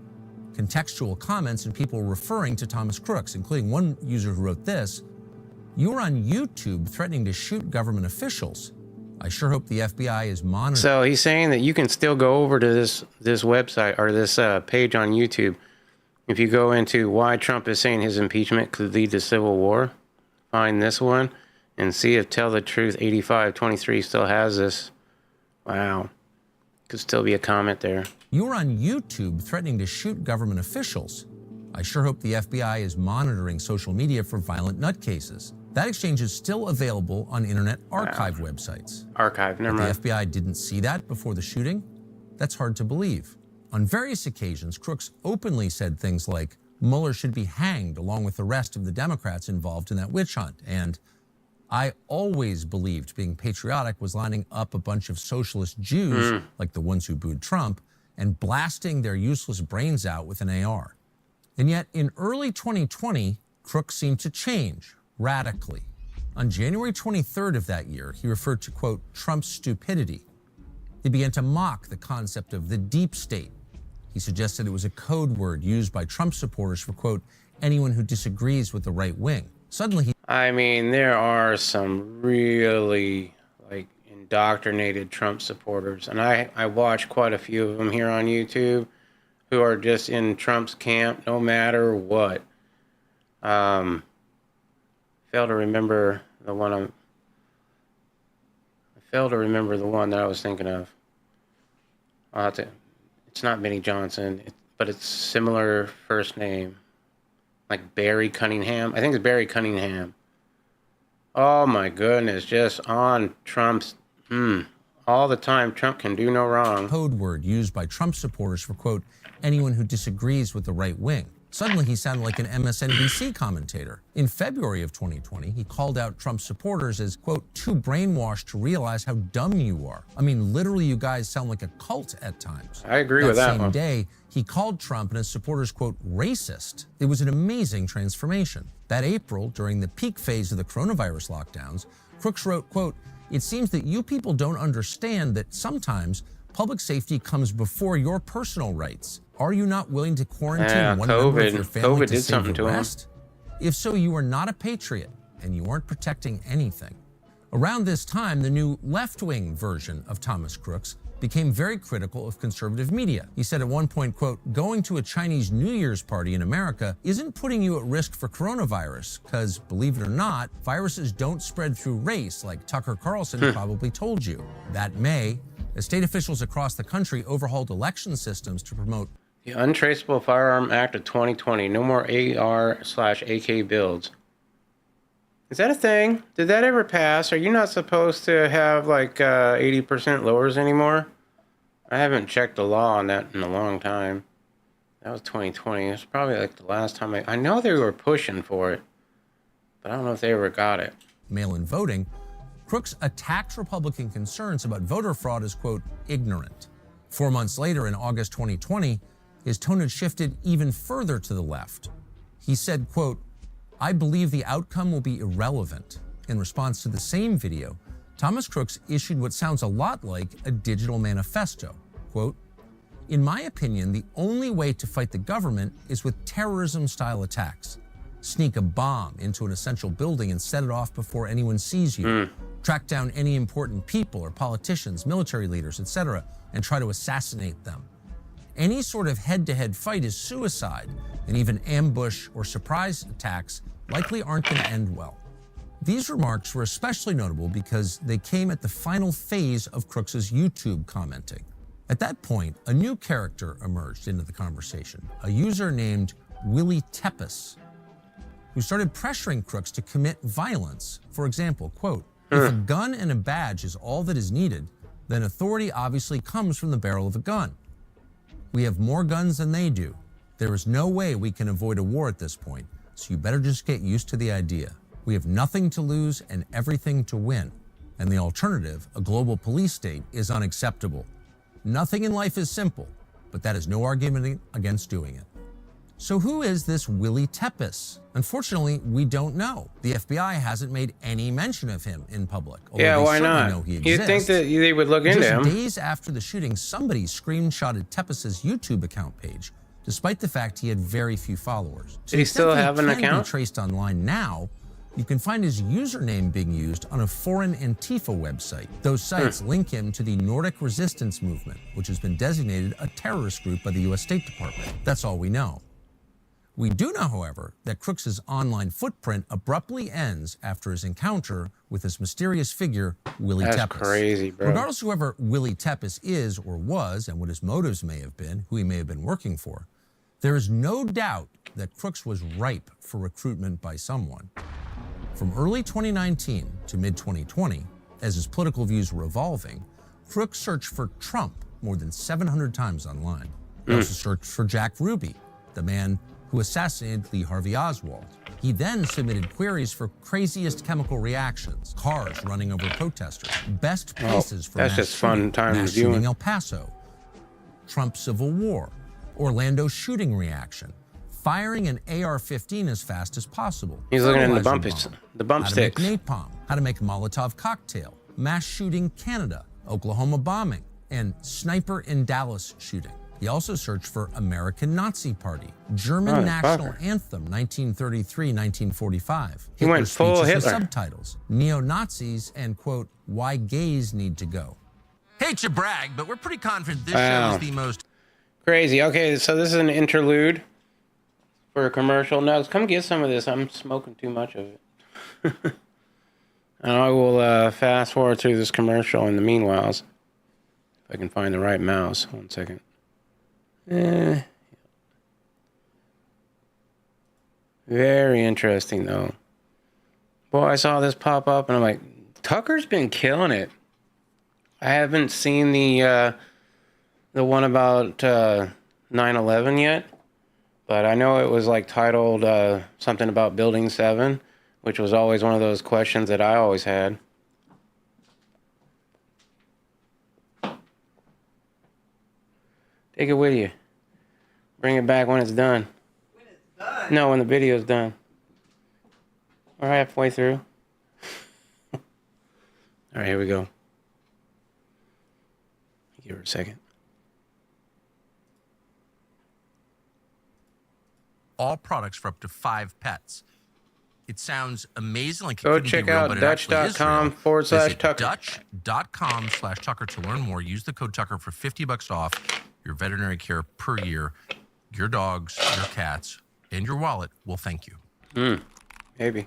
contextual comments and people referring to Thomas Crooks, including one user who wrote this, you were on YouTube threatening to shoot government officials. I sure hope the FBI is monitoring. So he's saying that you can still go over to this website or this page on YouTube. If you go into why Trump is saying his impeachment could lead to civil war, find this one and see if Tell the Truth 8523 still has this. Wow. Could still be a comment there. You were on YouTube threatening to shoot government officials. I sure hope the FBI is monitoring social media for violent nutcases. That exchange is still available on Internet Archive websites. Archive, never But mind. the FBI didn't see that before the shooting? That's hard to believe. On various occasions, Crooks openly said things like, Mueller should be hanged along with the rest of the Democrats involved in that witch hunt, and I always believed being patriotic was lining up a bunch of socialist Jews, like the ones who booed Trump, and blasting their useless brains out with an AR. And yet, in early 2020, Crooks seemed to change radically. On January 23rd of that year, he referred to, quote, Trump's stupidity. He began to mock the concept of the deep state. He suggested it was a code word used by Trump supporters for, quote, anyone who disagrees with the right wing. Suddenly, he I mean, there are some really, like, indoctrinated Trump supporters. And I watch quite a few of them here on YouTube who are just in Trump's camp no matter what. Fail to remember the one I fail to remember the one that I was thinking of. I'll have to, it's not Benny Johnson, but it's similar first name. Like Barry Cunningham. I think it's Barry Cunningham. Oh my goodness, just on Trump's, all the time. Trump can do no wrong. code word used by Trump supporters for, quote, anyone who disagrees with the right wing. Suddenly, he sounded like an MSNBC commentator. In February of 2020, he called out Trump supporters as, quote, too brainwashed to realize how dumb you are. I mean, literally, you guys sound like a cult at times. I agree with that same one. day, he called Trump and his supporters, quote, racist. It was an amazing transformation. That April, during the peak phase of the coronavirus lockdowns, Crooks wrote, quote, "It seems that you people don't understand that sometimes public safety comes before your personal rights. Are you not willing to quarantine one member of your family to save the rest? If so, you are not a patriot, and you aren't protecting anything." Around this time, the new left-wing version of Thomas Crooks became very critical of conservative media. He said at one point, quote, "Going to a Chinese New Year's party in America isn't putting you at risk for coronavirus, because, believe it or not, viruses don't spread through race like Tucker Carlson probably told you." That May, as state officials across the country overhauled election systems to promote the Untraceable Firearm Act of 2020. No more AR/AK builds. Is that a thing? Did that ever pass? Are you not supposed to have like 80% lowers anymore? I haven't checked the law on that in a long time. That was 2020. It's probably like the last time I know they were pushing for it, but I don't know if they ever got it. Mail-in voting, Crooks attacked Republican concerns about voter fraud as, quote, "ignorant." 4 months later, in August 2020, his tone had shifted even further to the left. He said, quote, "I believe the outcome will be irrelevant." In response to the same video, Thomas Crooks issued what sounds a lot like a digital manifesto. Quote, "In my opinion, the only way to fight the government is with terrorism-style attacks. Sneak a bomb into an essential building and set it off before anyone sees you. Track down any important people or politicians, military leaders, etc., and try to assassinate them. Any sort of head-to-head fight is suicide, and even ambush or surprise attacks likely aren't going to end well." These remarks were especially notable because they came at the final phase of Crooks's YouTube commenting. At that point, a new character emerged into the conversation, a user named Willie Tepes, who started pressuring Crooks to commit violence. For example, quote, "If a gun and a badge is all that is needed, then authority obviously comes from the barrel of a gun. We have more guns than they do. There is no way we can avoid a war at this point, so you better just get used to the idea. We have nothing to lose and everything to win. And the alternative, a global police state, is unacceptable. Nothing in life is simple, but that is no argument against doing it." So who is this Willie Tepes? Unfortunately, we don't know. The FBI hasn't made any mention of him in public. Yeah, why not? You'd think that they would look into him. Just days after the shooting, somebody screenshotted Tepes' YouTube account page, despite the fact he had very few followers. Did he still have an account? Be traced online now. You can find his username being used on a foreign Antifa website. Those sites link him to the Nordic Resistance Movement, which has been designated a terrorist group by the U.S. State Department. That's all we know. We do know, however, that Crooks' online footprint abruptly ends after his encounter with this mysterious figure, Willie Tepes. That's crazy, bro. Regardless of whoever Willie Tepes is or was and what his motives may have been, who he may have been working for, there is no doubt that Crooks was ripe for recruitment by someone. From early 2019 to mid-2020, as his political views were evolving, Crooks searched for Trump more than 700 times online. He also searched for Jack Ruby, the man who assassinated Lee Harvey Oswald. He then submitted queries for craziest chemical reactions, cars running over protesters, best places for that's mass just fun time mass reviewing. shooting El Paso, Trump Civil War, Orlando shooting reaction, firing an AR-15 as fast as possible. He's looking at the fertilizer bump bomb, sticks. How to make napalm, how to make a Molotov cocktail, mass shooting Canada, Oklahoma bombing, and sniper in Dallas shooting. He also searched for American Nazi Party, German national anthem 1933-1945. He went full speeches Hitler. with subtitles, neo-Nazis, and, quote, "why gays need to go." Hate to brag, but we're pretty confident this show is the most crazy. Okay, so this is an interlude for a commercial. Now, come get some of this. I'm smoking too much of it. And I will fast forward through this commercial in the meanwhile. If I can find the right mouse. 1 second. Very interesting, though. Boy, I saw this pop up, and I'm like, Tucker's been killing it. I haven't seen the one about 9/11 yet, but I know it was like titled something about Building 7, which was always one of those questions that I always had. Take it with you. Bring it back when it's done. When it's done. No, when the video's done. We're halfway through. All right, here we go. Give her a second. All products for up to 5 pets. It sounds amazing. Like it Go couldn't be check real, out but it actually is real. Dutch.com/Tucker. Dutch.com/Tucker to learn more. Use the code Tucker for $50 off your veterinary care per year. Your dogs, your cats, and your wallet will thank you. Maybe.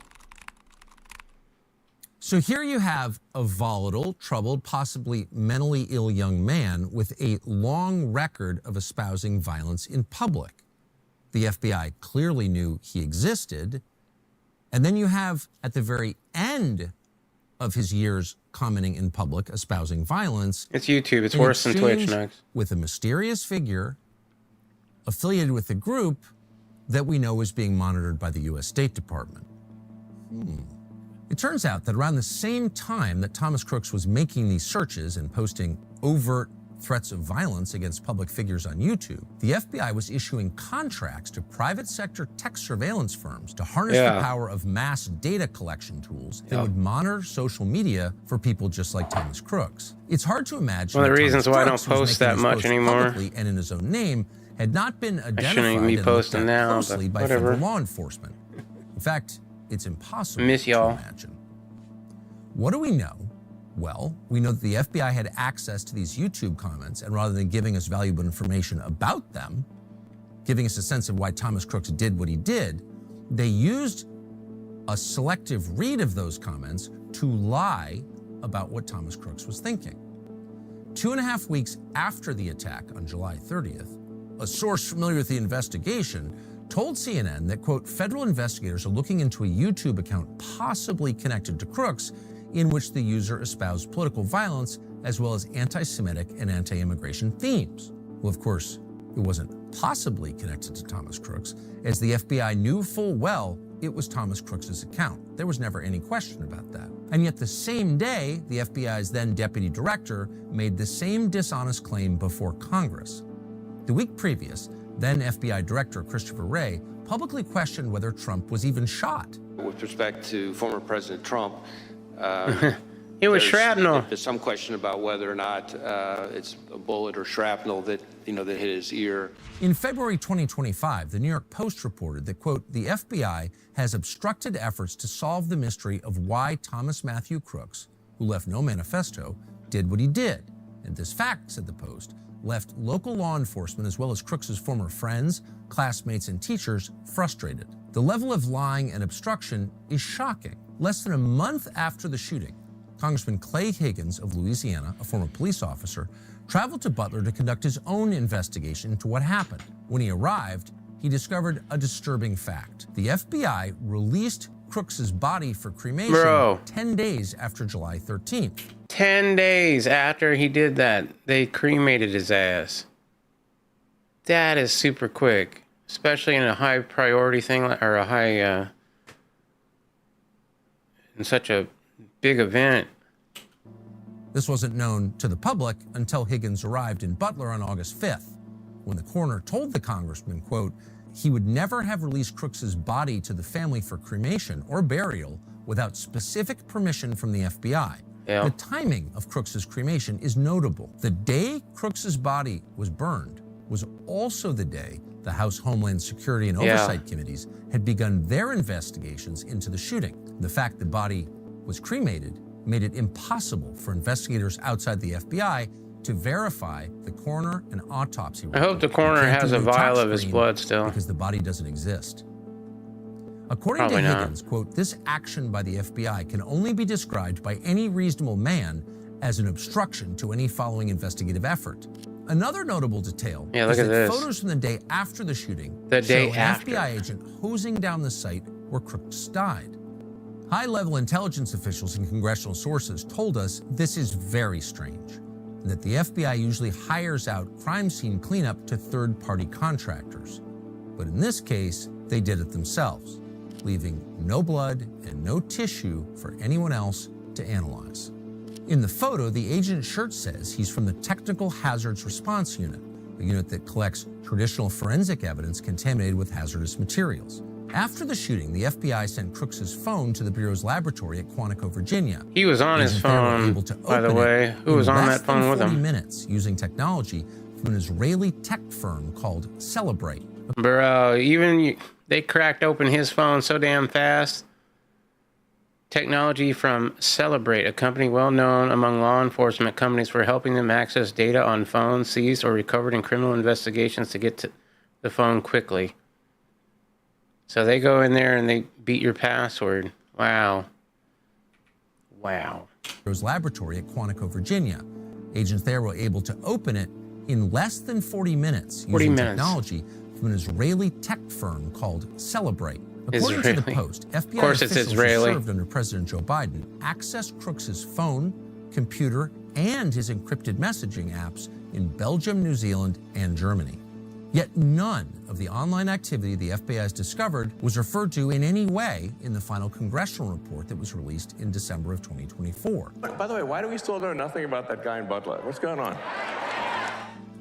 So here you have a volatile, troubled, possibly mentally ill young man with a long record of espousing violence in public. The FBI clearly knew he existed. And then you have, at the very end of his years commenting in public, espousing violence. It's YouTube. It's an worse than Twitch, exchange Nugs. with a mysterious figure affiliated with a group that we know is being monitored by the U.S. State Department. It turns out that around the same time that Thomas Crooks was making these searches and posting overt threats of violence against public figures on YouTube, the FBI was issuing contracts to private sector tech surveillance firms to harness the power of mass data collection tools that would monitor social media for people just like Thomas Crooks. It's hard to imagine One of the that reasons Thomas why I Crooks, don't who was post making that these much posts anymore. publicly and in his own name, had not been identified shouldn't even be and looked posting at now, but closely by whatever. federal law enforcement. In fact, it's impossible Miss y'all. to imagine. What do we know? Well, we know that the FBI had access to these YouTube comments, and rather than giving us valuable information about them, giving us a sense of why Thomas Crooks did what he did, they used a selective read of those comments to lie about what Thomas Crooks was thinking. 2.5 weeks after the attack on July 30th, a source familiar with the investigation told CNN that, quote, federal investigators are looking into a YouTube account possibly connected to Crooks in which the user espoused political violence as well as anti-Semitic and anti-immigration themes. Well, of course, it wasn't possibly connected to Thomas Crooks, as the FBI knew full well it was Thomas Crooks' account. There was never any question about that. And yet the same day, the FBI's then deputy director made the same dishonest claim before Congress. The week previous, then FBI Director Christopher Wray publicly questioned whether Trump was even shot. With respect to former President Trump, It was shrapnel. There's some question about whether or not it's a bullet or shrapnel that that hit his ear. In February 2025, the New York Post reported that, quote, the FBI has obstructed efforts to solve the mystery of why Thomas Matthew Crooks, who left no manifesto, did what he did. And this fact, said the Post, left local law enforcement as well as Crooks' former friends, classmates, and teachers frustrated. The level of lying and obstruction is shocking. Less than a month after the shooting, Congressman Clay Higgins of Louisiana, a former police officer, traveled to Butler to conduct his own investigation into what happened. When he arrived, he discovered a disturbing fact. The FBI released Crooks' body for cremation 10 days after July 13th. 10 days after he did that, they cremated his ass. That is super quick, especially in a high priority thing or a high, in such a big event. This wasn't known to the public until Higgins arrived in Butler on August 5th, when the coroner told the congressman, quote, he would never have released Crooks' body to the family for cremation or burial without specific permission from the FBI. Yeah. The timing of Crooks' cremation is notable. The day Crooks' body was burned was also the day the House Homeland Security and Oversight Committees had begun their investigations into the shooting. The fact the body was cremated made it impossible for investigators outside the FBI to verify the coroner and autopsy report. I hope the coroner has a vial of his blood still. Because the body doesn't exist. According Probably to not. Higgins, quote, this action by the FBI can only be described by any reasonable man as an obstruction to any following investigative effort. Another notable detail Yeah, is look that at this. photos from the day after the shooting The day show after. an FBI agent hosing down the site where Crooks died. High-level intelligence officials and congressional sources told us this is very strange, and that the FBI usually hires out crime scene cleanup to third-party contractors. But in this case, they did it themselves, leaving no blood and no tissue for anyone else to analyze. In the photo, the agent's shirt says he's from the Technical Hazards Response Unit, a unit that collects traditional forensic evidence contaminated with hazardous materials. After the shooting, the FBI sent Crooks's phone to the Bureau's laboratory at Quantico, Virginia. He was on his Agents there were phone, able to by the open it way. Who in was on less that phone than with 40 him? minutes using technology from an Israeli tech firm called Celebrate. Bro, they cracked open his phone so damn fast. Technology from Celebrate, a company well known among law enforcement companies for helping them access data on phones seized or recovered in criminal investigations to get to the phone quickly. So they go in there and they beat your password. Wow. Wow. Bureau's laboratory at Quantico, Virginia. Agents there were able to open it in less than 40 minutes using technology from an Israeli tech firm called Celebrate. According to the Post, FBI officials who served under President Joe Biden accessed Crooks's phone, computer, and his encrypted messaging apps in Belgium, New Zealand, and Germany. Yet none of the online activity the FBI has discovered was referred to in any way in the final congressional report that was released in December of 2024. By the way, why do we still know nothing about that guy in Butler? What's going on?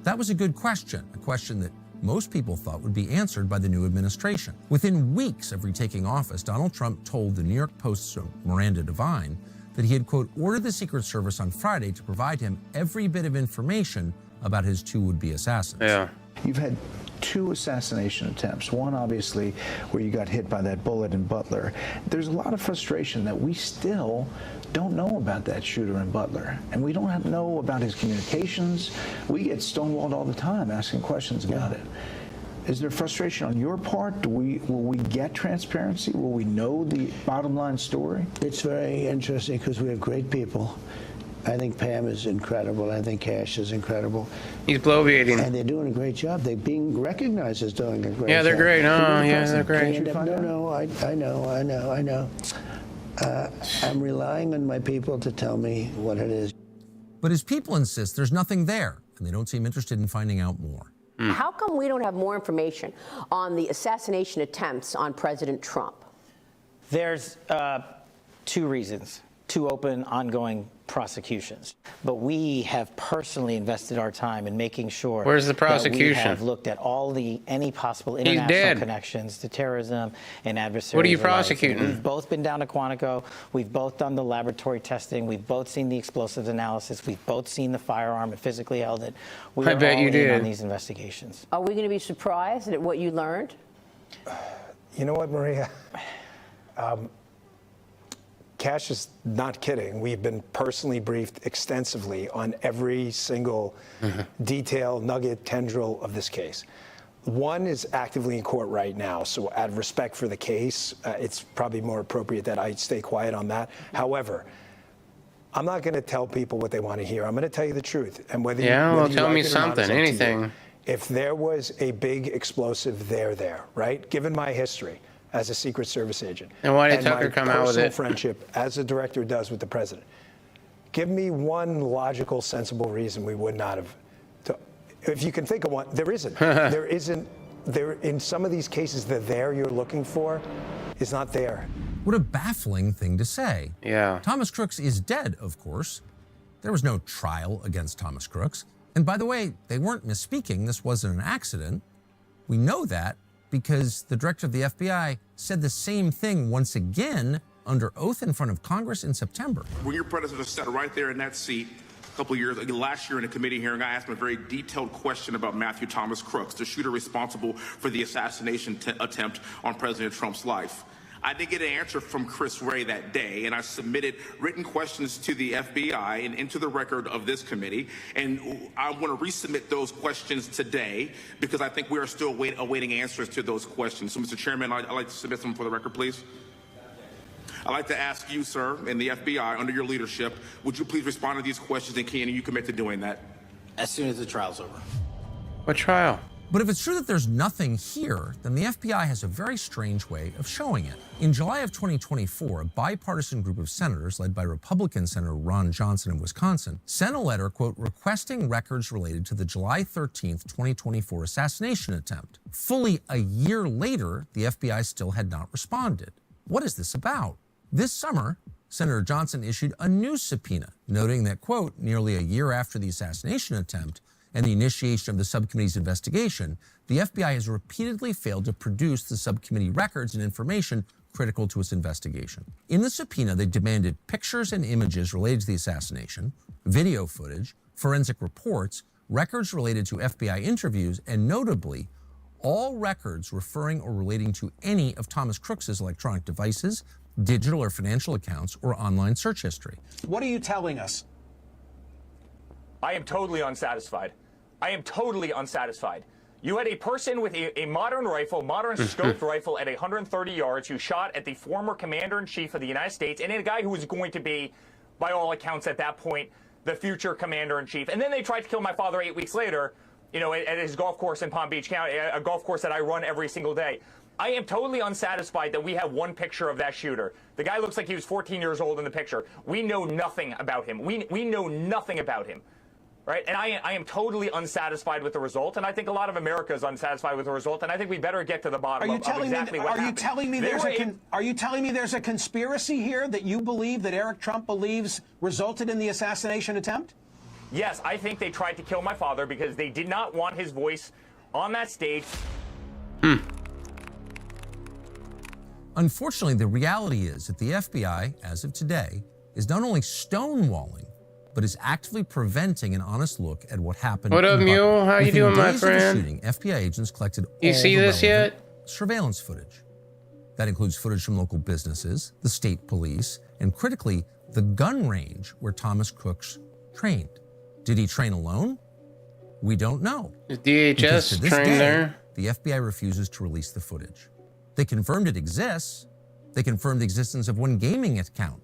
That was a good question, a question that most people thought would be answered by the new administration. Within weeks of retaking office, Donald Trump told the New York Post's Miranda Devine that he had, quote, ordered the Secret Service on Friday to provide him every bit of information about his two would-be assassins. Yeah. You've had 2 assassination attempts. One, obviously, where you got hit by that bullet in Butler. There's a lot of frustration that we still don't know about that shooter in Butler. And we don't know about his communications. We get stonewalled all the time asking questions about it. Is there frustration on your part? Will we get transparency? Will we know the bottom line story? It's very interesting because we have great people. I think Pam is incredible. I think Cash is incredible. He's bloviating. And they're doing a great job. They're being recognized as doing a great job. Yeah, they're great. Oh, yeah, they're great. No, I know. I'm relying on my people to tell me what it is. But his people insist there's nothing there, and they don't seem interested in finding out more. How come we don't have more information on the assassination attempts on President Trump? There's 2 reasons. 2 open, ongoing prosecutions. But we have personally invested our time in making sure Where's the prosecution? That we have looked at any possible international connections to terrorism and adversaries. What are you prosecuting? We've both been down to Quantico. We've both done the laboratory testing. We've both seen the explosives analysis. We've both seen the firearm and physically held it. We I bet you did. On these investigations. Are we going to be surprised at what you learned? You know what, Maria? Cash is not kidding. We've been personally briefed extensively on every single detail, nugget, tendril of this case. One is actively in court right now, so out of respect for the case, it's probably more appropriate that I stay quiet on that. However, I'm not going to tell people what they want to hear. I'm going to tell you the truth. And whether well, tell like me it or not, something, it's up to you. anything. If there was a big explosive there, right? Given my history as a Secret Service agent. And why did Tucker come out with it? Personal friendship, as the director does with the president. Give me one logical, sensible reason we would not have. If you can think of one, there isn't. There isn't. In some of these cases, the there you're looking for is not there. What a baffling thing to say. Yeah. Thomas Crooks is dead, of course. There was no trial against Thomas Crooks. And by the way, they weren't misspeaking. This wasn't an accident. We know that because the director of the FBI said the same thing once again under oath in front of Congress in September. When your predecessor sat right there in that seat a couple of years, last year in a committee hearing, I asked him a very detailed question about Matthew Thomas Crooks, the shooter responsible for the assassination attempt on President Trump's life. I did get an answer from Chris Wray that day, and I submitted written questions to the FBI and into the record of this committee. And I want to resubmit those questions today because I think we are still awaiting answers to those questions. So, Mr. Chairman, I'd like to submit them for the record, please. I'd like to ask you, sir, and the FBI, under your leadership, would you please respond to these questions, and can you commit to doing that? As soon as the trial's over. What trial? But if it's true that there's nothing here, then the FBI has a very strange way of showing it. In July of 2024, a bipartisan group of senators, led by Republican Senator Ron Johnson of Wisconsin, sent a letter, quote, requesting records related to the July 13th, 2024 assassination attempt. Fully a year later, the FBI still had not responded. What is this about? This summer, Senator Johnson issued a new subpoena, noting that, quote, nearly a year after the assassination attempt, and the initiation of the subcommittee's investigation, the FBI has repeatedly failed to produce the subcommittee records and information critical to its investigation. In the subpoena, they demanded pictures and images related to the assassination, video footage, forensic reports, records related to FBI interviews, and notably, all records referring or relating to any of Thomas Crooks's electronic devices, digital or financial accounts, or online search history. What are you telling us? I am totally unsatisfied. I am totally unsatisfied. You had a person with a modern rifle, modern scoped rifle at 130 yards who shot at the former commander-in-chief of the United States and a guy who was going to be, by all accounts at that point, the future commander-in-chief. And then they tried to kill my father 8 weeks later, you know, at his golf course in Palm Beach County, a golf course that I run every single day. I am totally unsatisfied that we have one picture of that shooter. The guy looks like he was 14 years old in the picture. We know nothing about him. We know nothing about him. Right? And I am totally unsatisfied with the result, and I think a lot of America is unsatisfied with the result, and I think we better get to the bottom of exactly what happened. Are you telling me there's a conspiracy here that you believe that Eric Trump believes resulted in the assassination attempt? Yes, I think they tried to kill my father because they did not want his voice on that stage. Unfortunately, the reality is that the FBI, as of today, is not only stonewalling, but is actively preventing an honest look at what happened. What up, Mule? How you doing, my friend? Shooting, FBI agents collected you see this yet? Surveillance footage. That includes footage from local businesses, the state police, and critically, the gun range where Thomas Crooks trained. Did he train alone? We don't know. Is DHS trained there? The FBI refuses to release the footage. They confirmed it exists. They confirmed the existence of one gaming account,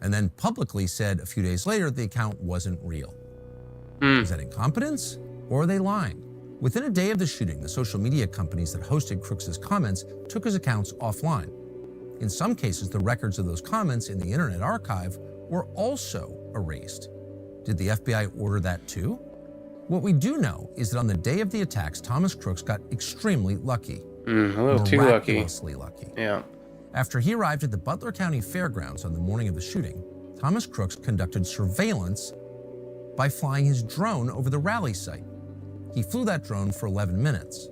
and then publicly said a few days later the account wasn't real. Is that incompetence, or are they lying? Within a day of the shooting, the social media companies that hosted Crooks's comments took his accounts offline. In some cases, the records of those comments in the Internet Archive were also erased. Did the FBI order that too? What we do know is that on the day of the attacks, Thomas Crooks got extremely lucky. A little too lucky. Miraculously lucky. Yeah. After he arrived at the Butler County Fairgrounds on the morning of the shooting, Thomas Crooks conducted surveillance by flying his drone over the rally site. He flew that drone for 11 minutes.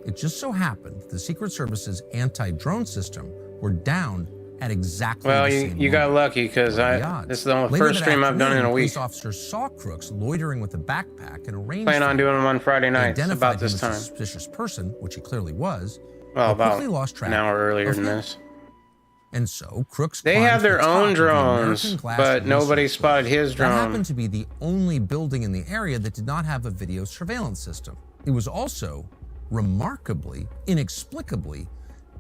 It just so happened that the Secret Service's anti-drone system were down at exactly the same moment. You got lucky because this is the first stream I've done in a week. Police officers saw Crooks loitering with a backpack and arranged. Plan on doing them on Friday nights about this time. A suspicious person, which he clearly was. Well, about quickly lost track an hour earlier than this. And so Crooks. They have their own drones, but nobody spotted his drone. That happened to be the only building in the area that did not have a video surveillance system. It was also, remarkably, inexplicably,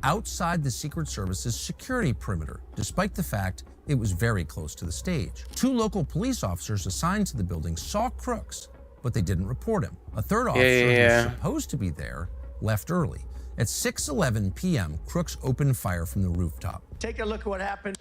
outside the Secret Service's security perimeter, despite the fact it was very close to the stage. 2 local police officers assigned to the building saw Crooks, but they didn't report him. A third officer who was supposed to be there left early. At 6:11 p.m., Crooks opened fire from the rooftop. Take a look at what happened.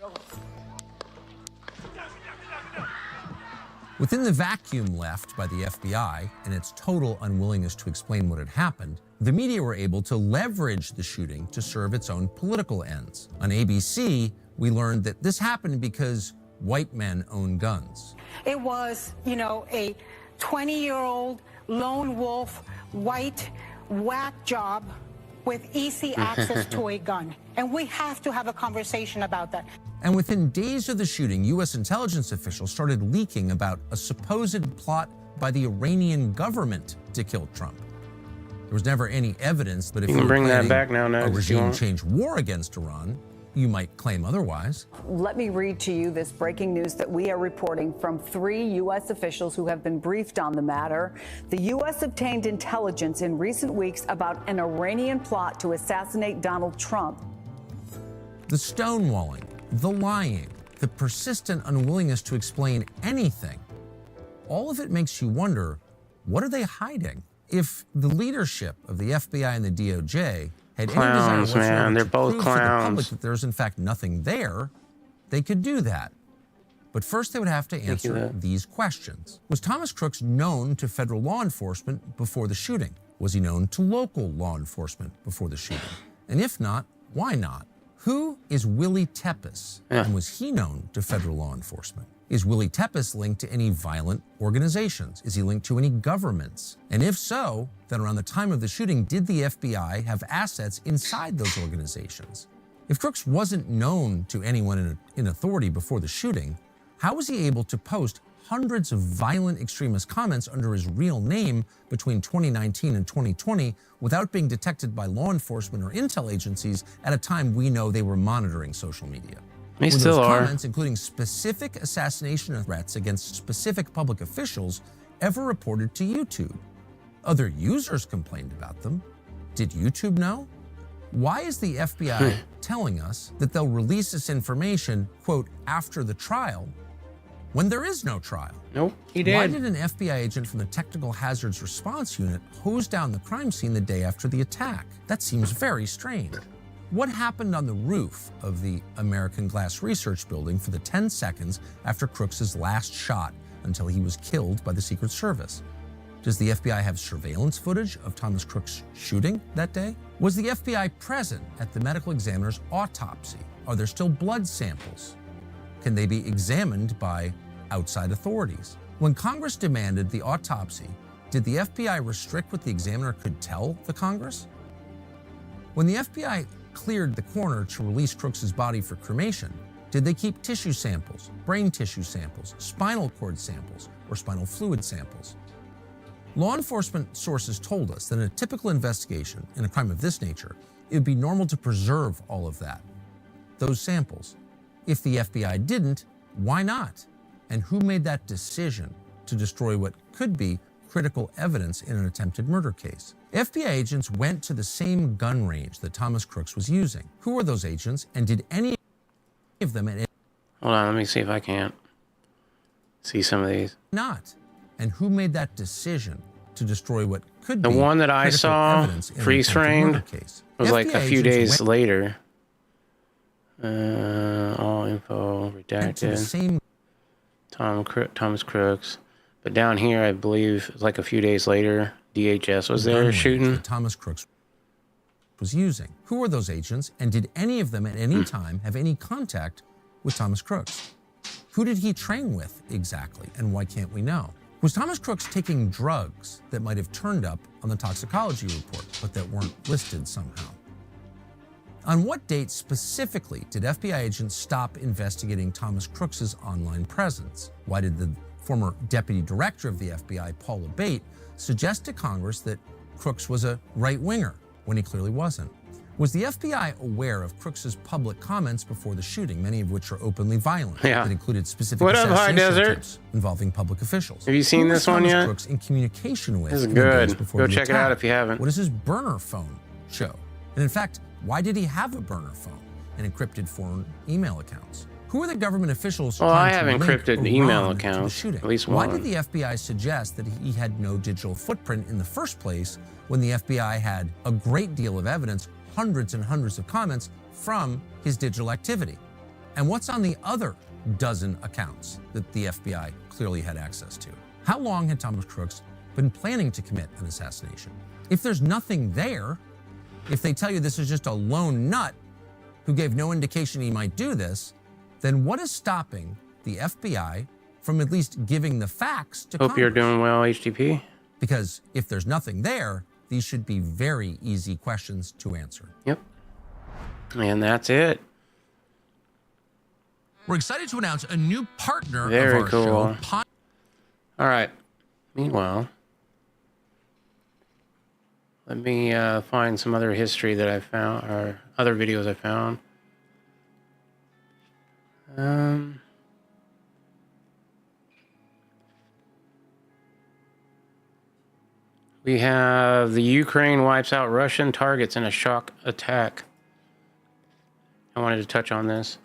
Within the vacuum left by the FBI and its total unwillingness to explain what had happened, the media were able to leverage the shooting to serve its own political ends. On ABC, we learned that this happened because white men own guns. It was, you know, a 20-year-old lone wolf, white, whack job with easy access to a gun. And we have to have a conversation about that. And within days of the shooting, U.S. intelligence officials started leaking about a supposed plot by the Iranian government to kill Trump. There was never any evidence, but if you can bring that back now, a regime change war against Iran, you might claim otherwise. Let me read to you this breaking news that we are reporting from 3 U.S. officials who have been briefed on the matter. The U.S. obtained intelligence in recent weeks about an Iranian plot to assassinate Donald Trump. The stonewalling, the lying, the persistent unwillingness to explain anything, all of it makes you wonder, what are they hiding? If the leadership of the FBI and the DOJ had any desire whatsoever to prove to the public that there's in fact nothing there, they could do that. But first they would have to answer these questions. Was Thomas Crooks known to federal law enforcement before the shooting? Was he known to local law enforcement before the shooting? And if not, why not? Who is Willie Tepes, and was he known to federal law enforcement? Is Willie Tepes linked to any violent organizations? Is he linked to any governments? And if so, then around the time of the shooting, did the FBI have assets inside those organizations? If Crooks wasn't known to anyone in authority before the shooting, how was he able to post hundreds of violent extremist comments under his real name between 2019 and 2020 without being detected by law enforcement or intel agencies at a time we know they were monitoring social media? They When still those are. comments, including specific assassination threats against specific public officials, ever reported to YouTube? Other users complained about them. Did YouTube know? Why is the FBI telling us that they'll release this information, quote, after the trial, when there is no trial? Nope, he did. Why did an FBI agent from the Technical Hazards Response Unit hose down the crime scene the day after the attack? That seems very strange. What happened on the roof of the American Glass Research Building for the 10 seconds after Crooks' last shot until he was killed by the Secret Service? Does the FBI have surveillance footage of Thomas Crooks shooting that day? Was the FBI present at the medical examiner's autopsy? Are there still blood samples? Can they be examined by outside authorities? When Congress demanded the autopsy, did the FBI restrict what the examiner could tell the Congress? When the FBI cleared the coroner to release Crooks' body for cremation, did they keep tissue samples, brain tissue samples, spinal cord samples, or spinal fluid samples? Law enforcement sources told us that in a typical investigation in a crime of this nature, it would be normal to preserve all of that, those samples. If the FBI didn't, why not? And who made that decision to destroy what could be critical evidence in an attempted murder case? FBI agents went to the same gun range that Thomas Crooks was using. Who were those agents, and did any of them... Hold on, let me see if I can't see some of these. Not. And who made that decision to destroy what could The be one that I critical saw, evidence in an freeze attempted framed, murder case? was like a FBI few agents days went later. All info to the redacted. same Thomas Crooks. But down here, I believe, it was like a few days later, DHS was gun there range shooting. that Thomas Crooks was using. Who were those agents, and did any of them at any time have any contact with Thomas Crooks? Who did he train with exactly, and why can't we know? Was Thomas Crooks taking drugs that might have turned up on the toxicology report, but that weren't listed somehow? On what date specifically did FBI agents stop investigating Thomas Crooks' online presence? Why did the former deputy director of the FBI, Paul Abate, suggest to Congress that Crooks was a right-winger when he clearly wasn't? Was the FBI aware of Crooks' public comments before the shooting, many of which are openly violent, Yeah. that included specific What up, High assassination Desert? attempts involving public officials? Have you seen Who was this one Thomas yet? Crooks in communication with This is in the days good. before Go the check it out attack? if you haven't. What does his burner phone show? And in fact, why did he have a burner phone and encrypted foreign email accounts? Who are the government officials Well, I trying have to link encrypted email Iran to the accounts, shooting? at least Why one. did the FBI suggest that he had no digital footprint in the first place when the FBI had a great deal of evidence, hundreds and hundreds of comments from his digital activity? And what's on the other dozen accounts that the FBI clearly had access to? How long had Thomas Crooks been planning to commit an assassination? If there's nothing there, if they tell you this is just a lone nut who gave no indication he might do this, then what is stopping the FBI from at least giving the facts to Hope you're Congress? doing well, HTP. Because if there's nothing there, these should be very easy questions to answer. Yep. And that's it. We're excited to announce a new partner Very of our cool. show. All right. Meanwhile, let me find some other history that I found, or other videos I found. We have the Ukraine wipes out Russian targets in a shock attack. I wanted to touch on this.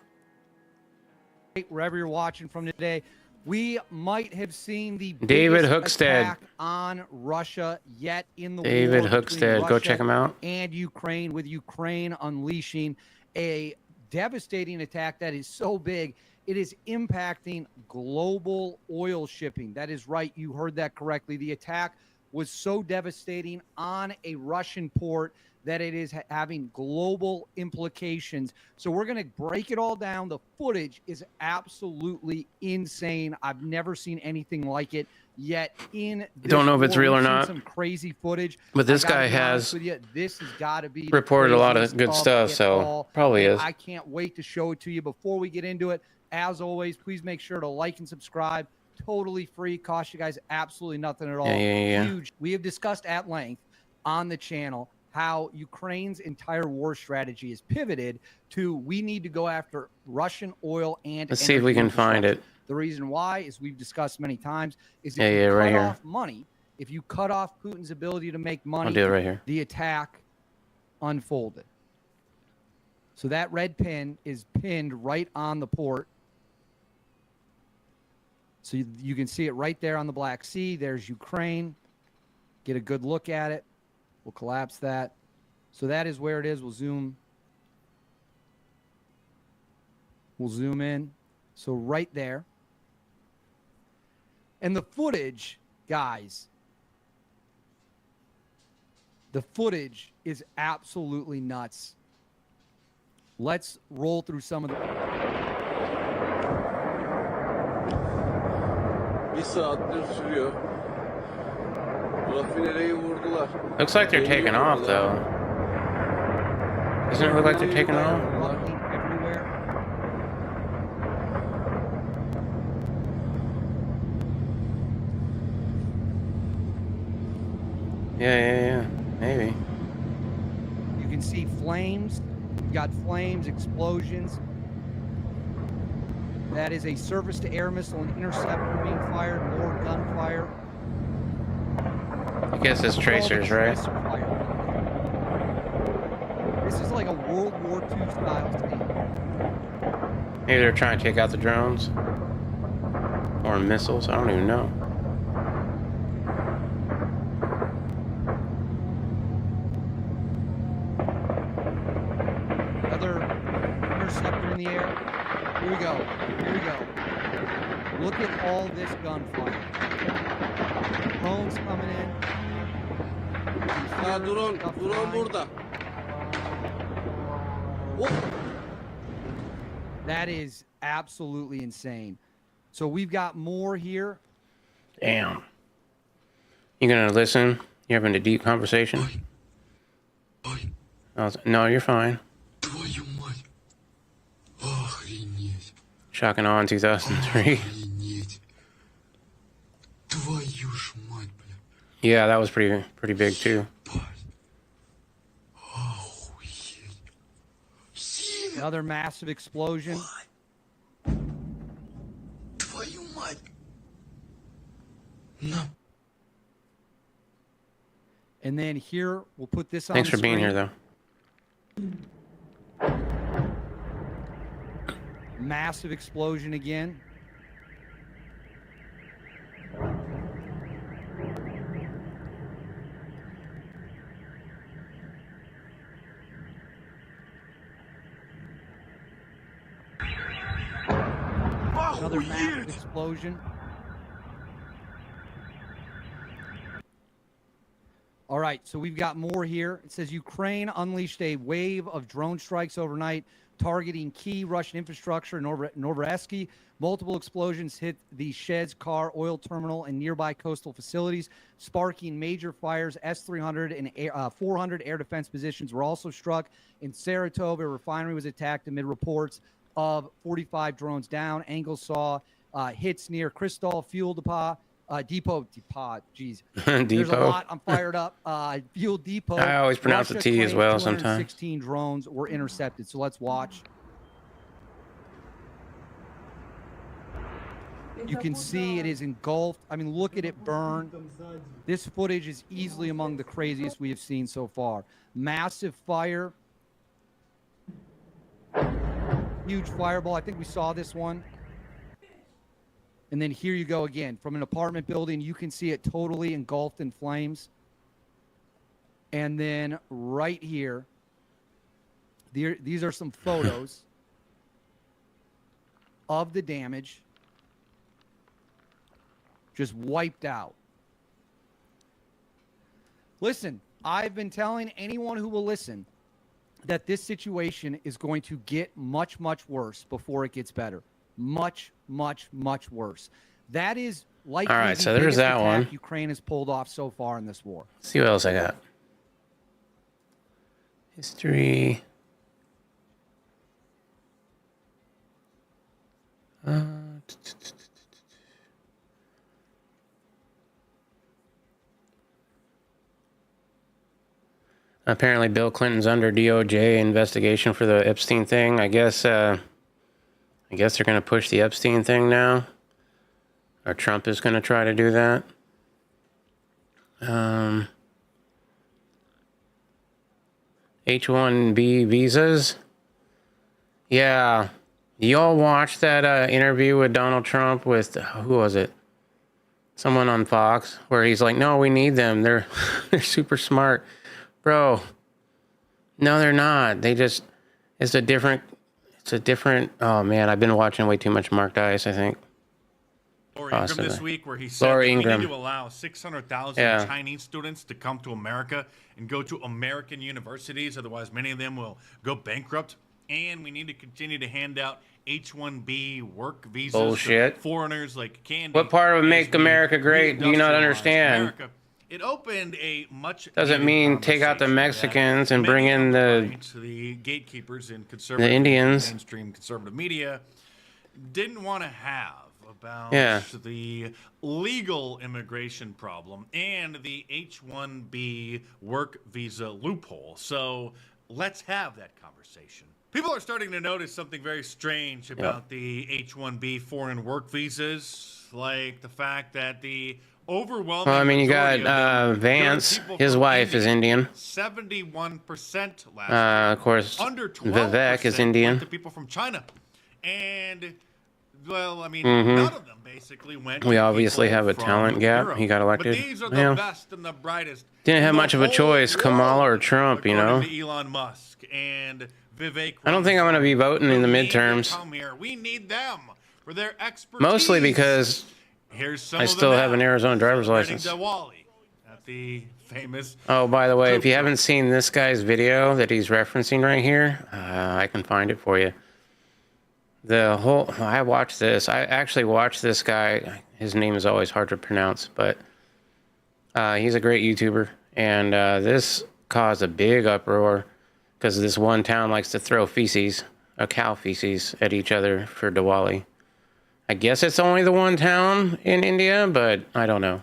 Wherever you're watching from today, we might have seen the David biggest Hookstead. attack on Russia yet in the David war between Hookstead. Go Russia check him out. and Ukraine, with Ukraine unleashing a devastating attack that is so big it is impacting global oil shipping. That is right. You heard that correctly. The attack was so devastating on a Russian port that it is having global implications. So we're going to break it all down. The footage is absolutely insane. I've never seen anything like it yet in this Don't know if it's war. real or We've seen not. some crazy footage. But this I gotta guy be honest has with you, this has got to be reported a lot of craziest good stuff, it so all, probably and is. I can't wait to show it to you. Before we get into it, as always, please make sure to like and subscribe. Totally free, cost you guys absolutely nothing at all. Yeah. Huge. We have discussed at length on the channel how Ukraine's entire war strategy is pivoted to we need to go after Russian oil and Let's see if we energy can find infrastructure. it. The reason why, as we've discussed many times, is if Yeah, you yeah, cut right here. off money, if you cut off Putin's ability to make money, I'll do it right here. the attack unfolded. So that red pin is pinned right on the port. So you can see it right there on the Black Sea. There's Ukraine. Get a good look at it. We'll collapse that. So that is where it is. We'll zoom in. So right there. And the footage, guys, the footage is absolutely nuts. Let's roll through some of the... Bir saattir sürüyor. Rafinereyi vurdular. Looks like they're taking off, though. Doesn't it look like they're taking off? Yeah. Maybe. You can see flames. You got flames, explosions. That is a surface-to-air missile and interceptor being fired. More gunfire. I guess it's tracers, right? This is like a World War II style scene. Maybe they're trying to take out the drones. Or missiles. I don't even know. Another interceptor in the air. Here we go. Look at all this gunfire. Drones coming in. Drone burada. That is absolutely insane. So we've got more here. Damn. You gonna listen? You having a deep conversation? No, you're fine. Shocking on 2003. Yeah, that was pretty big too. Another massive explosion. And then here, we'll put this on Thanks the for being screen. here, though. Massive explosion again. Another massive explosion. All right, so we've got more here. It says Ukraine unleashed a wave of drone strikes overnight, targeting key Russian infrastructure in Novorossiysk. Multiple explosions hit the Sheds car oil terminal and nearby coastal facilities, sparking major fires. S-300 and 400 air defense positions were also struck. In Saratov, a refinery was attacked amid reports of 45 drones down. Angles saw hits near Kristall fuel depot. Depot, geez. There's a lot. I'm fired up. Fuel depot. I always pronounce the T as well sometimes. 16 drones were intercepted. So let's watch. You can see it is engulfed. I mean, look at it burn. This footage is easily among the craziest we have seen so far. Massive fire. Huge fireball. I think we saw this one. And then here you go again. From an apartment building, you can see it totally engulfed in flames. And then right here, these are some photos of the damage. Just wiped out. Listen, I've been telling anyone who will listen that this situation is going to get much, much worse before it gets better. Much, much, much worse. That is likely All right, the so there's biggest that attack one. Ukraine has pulled off so far in this war. Let's see what else I got. History. Apparently, Bill Clinton's under DOJ investigation for the Epstein thing. I guess they're going to push the Epstein thing now. Or Trump is going to try to do that. H-1B visas. Yeah. Y'all watched that interview with Donald Trump with, who was it? Someone on Fox, where he's like, no, we need them. They're super smart. Bro, no, they're not. They just, it's a different, oh man, I've been watching way too much Mark Dice, I think. Laura Ingraham this week, where he said that we need to allow 600,000 Chinese students to come to America and go to American universities. Otherwise, many of them will go bankrupt. And we need to continue to hand out H-1B work visas to foreigners like candy. What part of Make America Great do you not understand? America. It opened a much doesn't mean take out the Mexicans and bring in the gatekeepers in conservative, the Indians. Mainstream conservative media didn't want to have about the legal immigration problem and the H-1B work visa loophole. So let's have that conversation. People are starting to notice something very strange about the H-1B foreign work visas, like the fact that the overwhelming well, I mean, you got Vance, his wife is Indian. 71% last year. Of course, under Vivek is Indian. Went to people from China. And, well, I mean, none of them basically went We to obviously have a from talent gap. Europe. He got elected. But these are the best and the brightest. Didn't have much of a choice, Kamala or Trump, you know. To Elon Musk and Vivek. I don't think I'm going to be voting in the midterms. Come here. We need them for their expertise. Mostly because I still have an Arizona driver's license. At the famous Oh, by the way, if you haven't seen this guy's video that he's referencing right here, I can find it for you. I watched this. I actually watched this guy. His name is always hard to pronounce, but he's a great YouTuber. And this caused a big uproar because this one town likes to throw cow feces at each other for Diwali. I guess it's only the one town in India, but I don't know.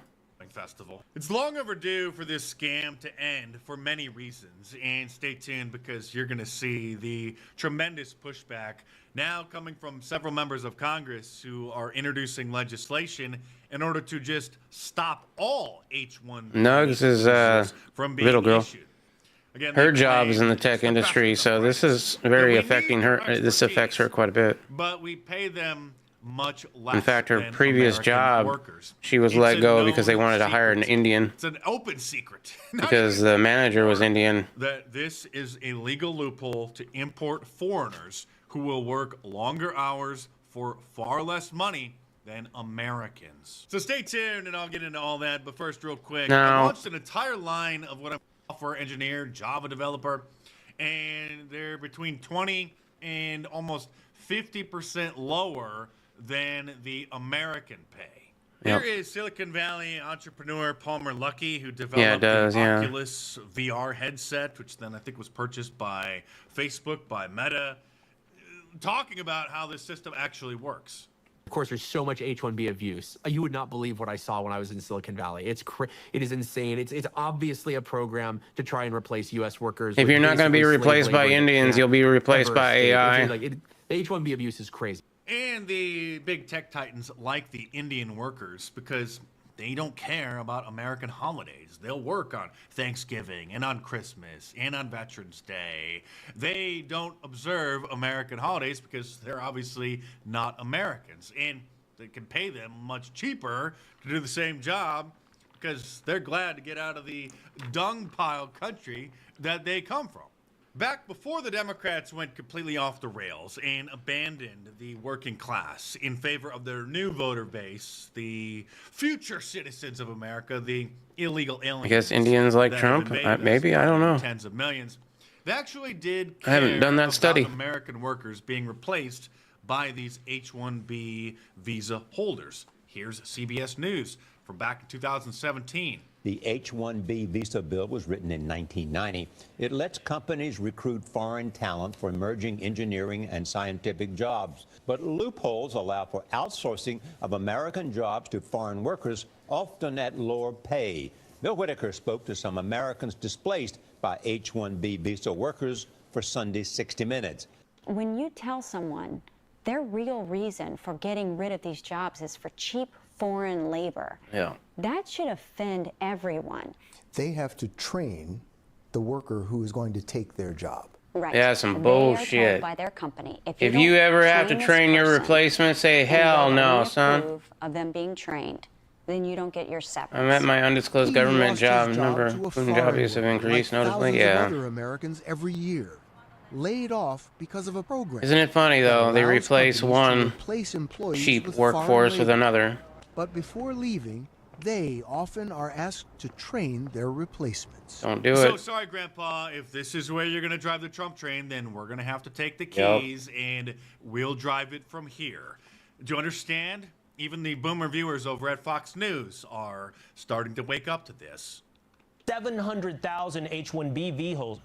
Festival. It's long overdue for this scam to end for many reasons, and stay tuned because you're going to see the tremendous pushback now coming from several members of Congress who are introducing legislation in order to just stop all H-1B Nugs is from being little girl. issued. Again, Her job is in the tech industry, so this is very affecting her. This affects her quite a bit. But we pay them much less. In fact, her than previous American job, workers. she was let go because they wanted to hire an Indian. It's an open secret. Because the manager was Indian. That this is a legal loophole to import foreigners who will work longer hours for far less money than Americans. So stay tuned and I'll get into all that. But first, real quick, I launched an entire line of what I'm a software engineer, Java developer, and they're between 20 and almost 50% lower than the American pay. Yep. Here is Silicon Valley entrepreneur Palmer Luckey, who developed the Oculus VR headset, which then I think was purchased by Facebook, by Meta, talking about how this system actually works. Of course, there's so much H-1B abuse. You would not believe what I saw when I was in Silicon Valley. It is insane. It's obviously a program to try and replace U.S. workers. If you're not going to be replaced by Indians, you'll be replaced by AI. The H-1B abuse is crazy. And the big tech titans like the Indian workers because they don't care about American holidays. They'll work on Thanksgiving and on Christmas and on Veterans Day. They don't observe American holidays because they're obviously not Americans. And they can pay them much cheaper to do the same job because they're glad to get out of the dung pile country that they come from. Back before the Democrats went completely off the rails and abandoned the working class in favor of their new voter base, the future citizens of America, the illegal aliens. I guess Indians like that have Trump? invaded us Maybe, I don't by know. Tens of millions. They actually did I haven't care done that about study. American workers being replaced by these H-1B visa holders. Here's CBS News from back in 2017. The H-1B visa bill was written in 1990. It lets companies recruit foreign talent for emerging engineering and scientific jobs. But loopholes allow for outsourcing of American jobs to foreign workers, often at lower pay. Bill Whitaker spoke to some Americans displaced by H-1B visa workers for Sunday's 60 Minutes. When you tell someone their real reason for getting rid of these jobs is for cheap foreign labor, that should offend everyone. They have to train the worker who is going to take their job. Right. Yeah, some They are bullshit. told by their company, if If don't you ever have to this train your person replacement, say, and hell they no, only son. approve of them being trained, then you don't get your severance. I'm at my undisclosed He government lost job. his job Remember, to a food job foreign use have worker, increased like noticeably. thousands of Yeah. other Americans every year, laid off because of a program. Isn't it funny though? that They allows replace companies to one replace employees cheap with foreign workforce with labor. another. But before leaving, they often are asked to train their replacements. Don't do So it. sorry, Grandpa. If this is where you're going to drive the Trump train, then we're going to have to take the Yep. keys and we'll drive it from here. Do you understand? Even the boomer viewers over at Fox News are starting to wake up to this. 700,000 H-1B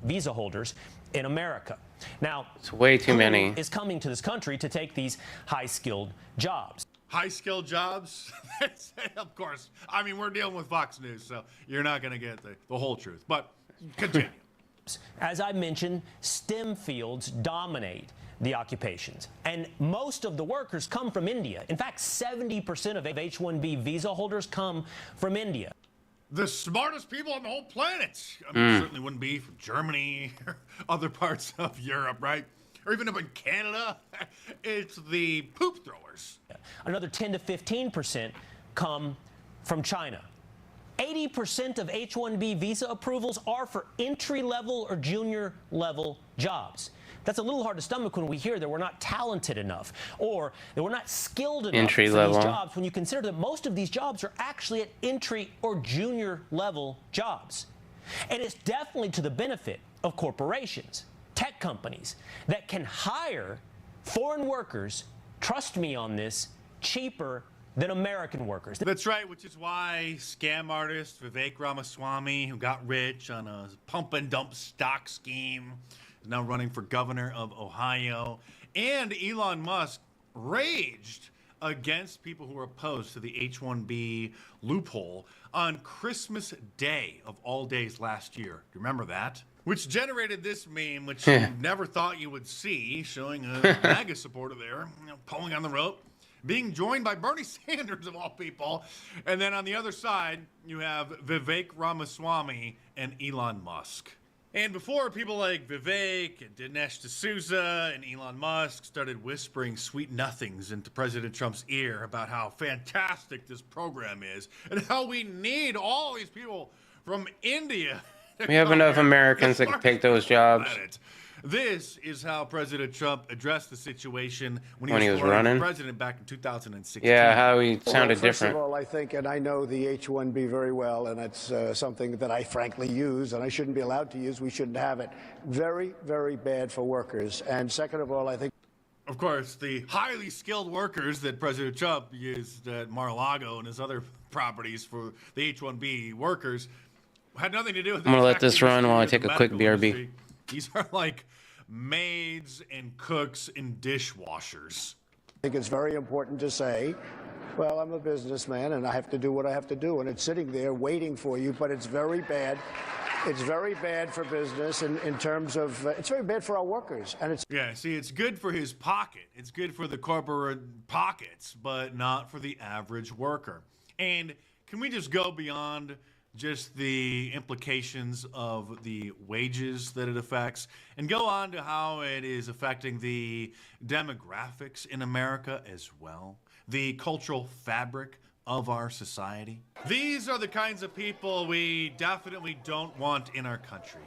visa holders in America. Now, It's way too who many. is coming to this country to take these high-skilled jobs? High-skilled jobs? Of course. I mean, we're dealing with Fox News, so you're not going to get the whole truth. But continue. As I mentioned, STEM fields dominate the occupations, and most of the workers come from India. In fact, 70% of H-1B visa holders come from India. The smartest people on the whole planet. I mean, certainly wouldn't be from Germany or other parts of Europe, right? Or even up in Canada. It's the poop throwers. Another 10 to 15% come from China. 80% of H-1B visa approvals are for entry-level or junior-level jobs. That's a little hard to stomach when we hear that we're not talented enough or that we're not skilled enough Entry for level. these jobs, when you consider that most of these jobs are actually at entry or junior-level jobs. And it's definitely to the benefit of corporations, tech companies that can hire foreign workers, trust me on this, cheaper than American workers. That's right, which is why scam artist Vivek Ramaswamy, who got rich on a pump and dump stock scheme, is now running for governor of Ohio. And Elon Musk raged against people who were opposed to the H-1B loophole on Christmas Day of all days last year. Do you remember that? Which generated this meme, which you never thought you would see, showing a MAGA supporter there, pulling on the rope, being joined by Bernie Sanders, of all people. And then on the other side, you have Vivek Ramaswamy and Elon Musk. And before people like Vivek and Dinesh D'Souza and Elon Musk started whispering sweet nothings into President Trump's ear about how fantastic this program is and how we need all these people from India. We have enough Americans that can take those jobs. This is how President Trump addressed the situation when When he he was was running running? for president back in 2016. Yeah, how he sounded First different. of all, I think, and I know the H-1B very well, and it's something that I frankly use, and I shouldn't be allowed to use. We shouldn't have it. Very, very bad for workers. And second of all, I think. Of course, the highly skilled workers that President Trump used at Mar-a-Lago and his other properties for the H-1B workers had nothing to do with I'm gonna the let this run while I take a quick BRB. industry. These are like maids and cooks and dishwashers. I think it's very important to say, well, I'm a businessman and I have to do what I have to do, and it's sitting there waiting for you, but it's very bad. It's very bad for business in terms of, it's very bad for our workers. And it's Yeah, see, it's good for his pocket. It's good for the corporate pockets, but not for the average worker. And can we just go beyond just the implications of the wages that it affects and go on to how it is affecting the demographics in America as well, the cultural fabric of our society? These are the kinds of people we definitely don't want in our country.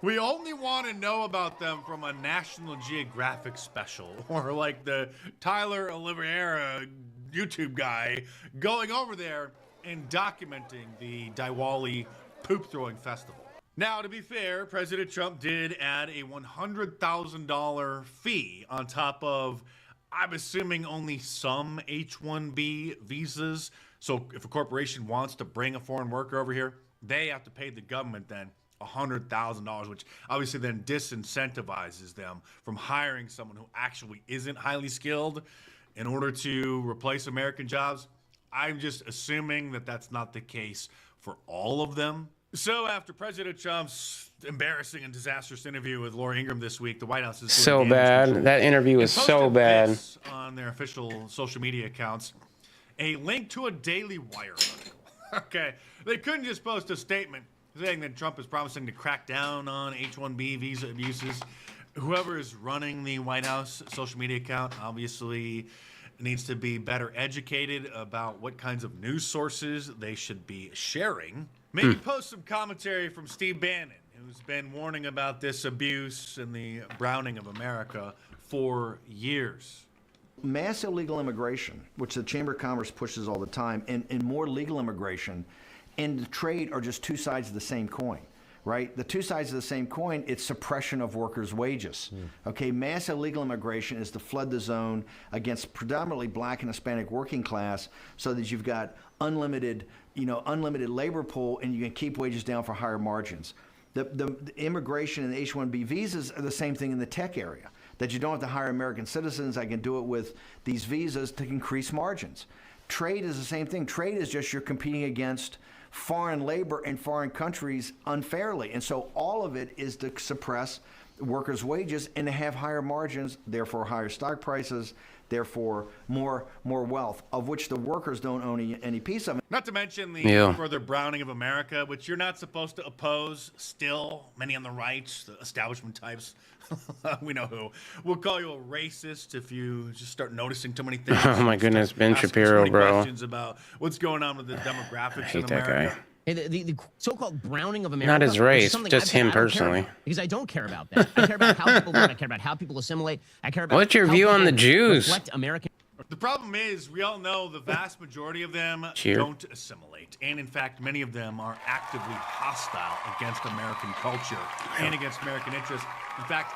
We only want to know about them from a National Geographic special, or like the Tyler Oliveira YouTube guy going over there and documenting the Diwali poop throwing festival. Now, to be fair, President Trump did add a $100,000 fee on top of, I'm assuming, only some H-1B visas. So if a corporation wants to bring a foreign worker over here, they have to pay the government then $100,000, which obviously then disincentivizes them from hiring someone who actually isn't highly skilled in order to replace American jobs. I'm just assuming that that's not the case for all of them. So after President Trump's embarrassing and disastrous interview with Laura Ingraham this week, the White House is So bad. That interview was so bad. On their official social media accounts, a link to a Daily Wire article. Okay, they couldn't just post a statement saying that Trump is promising to crack down on H-1B visa abuses. Whoever is running the White House social media account obviously needs to be better educated about what kinds of news sources they should be sharing. Maybe post some commentary from Steve Bannon, who's been warning about this abuse and the browning of America for years. Mass illegal immigration, which the Chamber of Commerce pushes all the time, and more legal immigration and the trade are just two sides of the same coin, right? The two sides of the same coin, it's suppression of workers' wages. Okay, mass illegal immigration is to flood the zone against predominantly black and Hispanic working class so that you've got unlimited labor pool and you can keep wages down for higher margins. The immigration and the H-1B visas are the same thing in the tech area, that you don't have to hire American citizens. I can do it with these visas to increase margins. Trade is the same thing. Trade is just you're competing against foreign labor in foreign countries unfairly. And so all of it is to suppress workers' wages and to have higher margins, therefore higher stock prices, therefore more wealth, of which the workers don't own any piece of it. Not to mention the further browning of America, which you're not supposed to oppose still. Many on the right, the establishment types, we know who, will call you a racist if you just start noticing too many things. Oh my goodness, Ben Shapiro, bro. Questions about what's going on with the demographics in America. Hey, the so-called browning of America. Not his race, just him personally. Because I don't care about that. I care about how people live. I care about how people assimilate. I care about. What's your view on the Jews? Reflect American. The problem is, we all know the vast majority of them don't assimilate. And in fact, many of them are actively hostile against American culture and against American interests. In fact,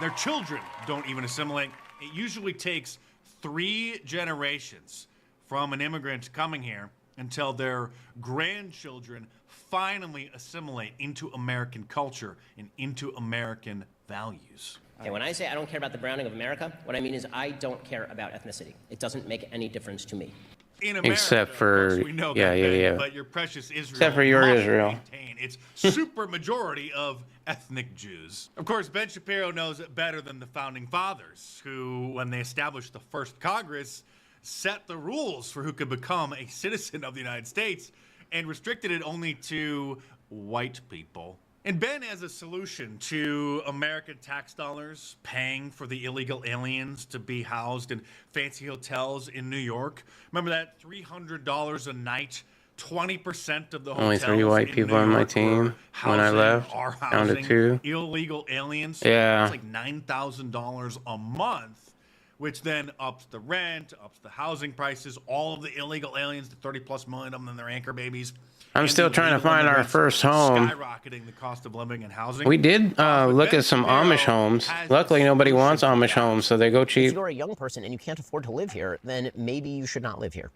their children don't even assimilate. It usually takes 3 generations from an immigrant coming here until their grandchildren finally assimilate into American culture and into American values. Okay, when I say I don't care about the browning of America, what I mean is I don't care about ethnicity. It doesn't make any difference to me. In America, except for, we know yeah. But your precious Israel, except for your Israel. Its super majority of ethnic Jews. Of course, Ben Shapiro knows it better than the founding fathers, who, when they established the first Congress, set the rules for who could become a citizen of the United States and restricted it only to white people. And Ben has a solution to American tax dollars paying for the illegal aliens to be housed in fancy hotels in New York. Remember that $300 a night, 20% of the hotels Only 3 white people on my team when I left, down to 2. Illegal aliens. Yeah. It's like $9,000 a month, which then ups the rent, ups the housing prices, all of the illegal aliens, the 30+ million of them and their anchor babies. I'm still trying to find our first home. Skyrocketing the cost of living and housing. We did look at some Amish homes. Luckily, nobody wants Amish homes, so they go cheap. If you're a young person and you can't afford to live here, then maybe you should not live here.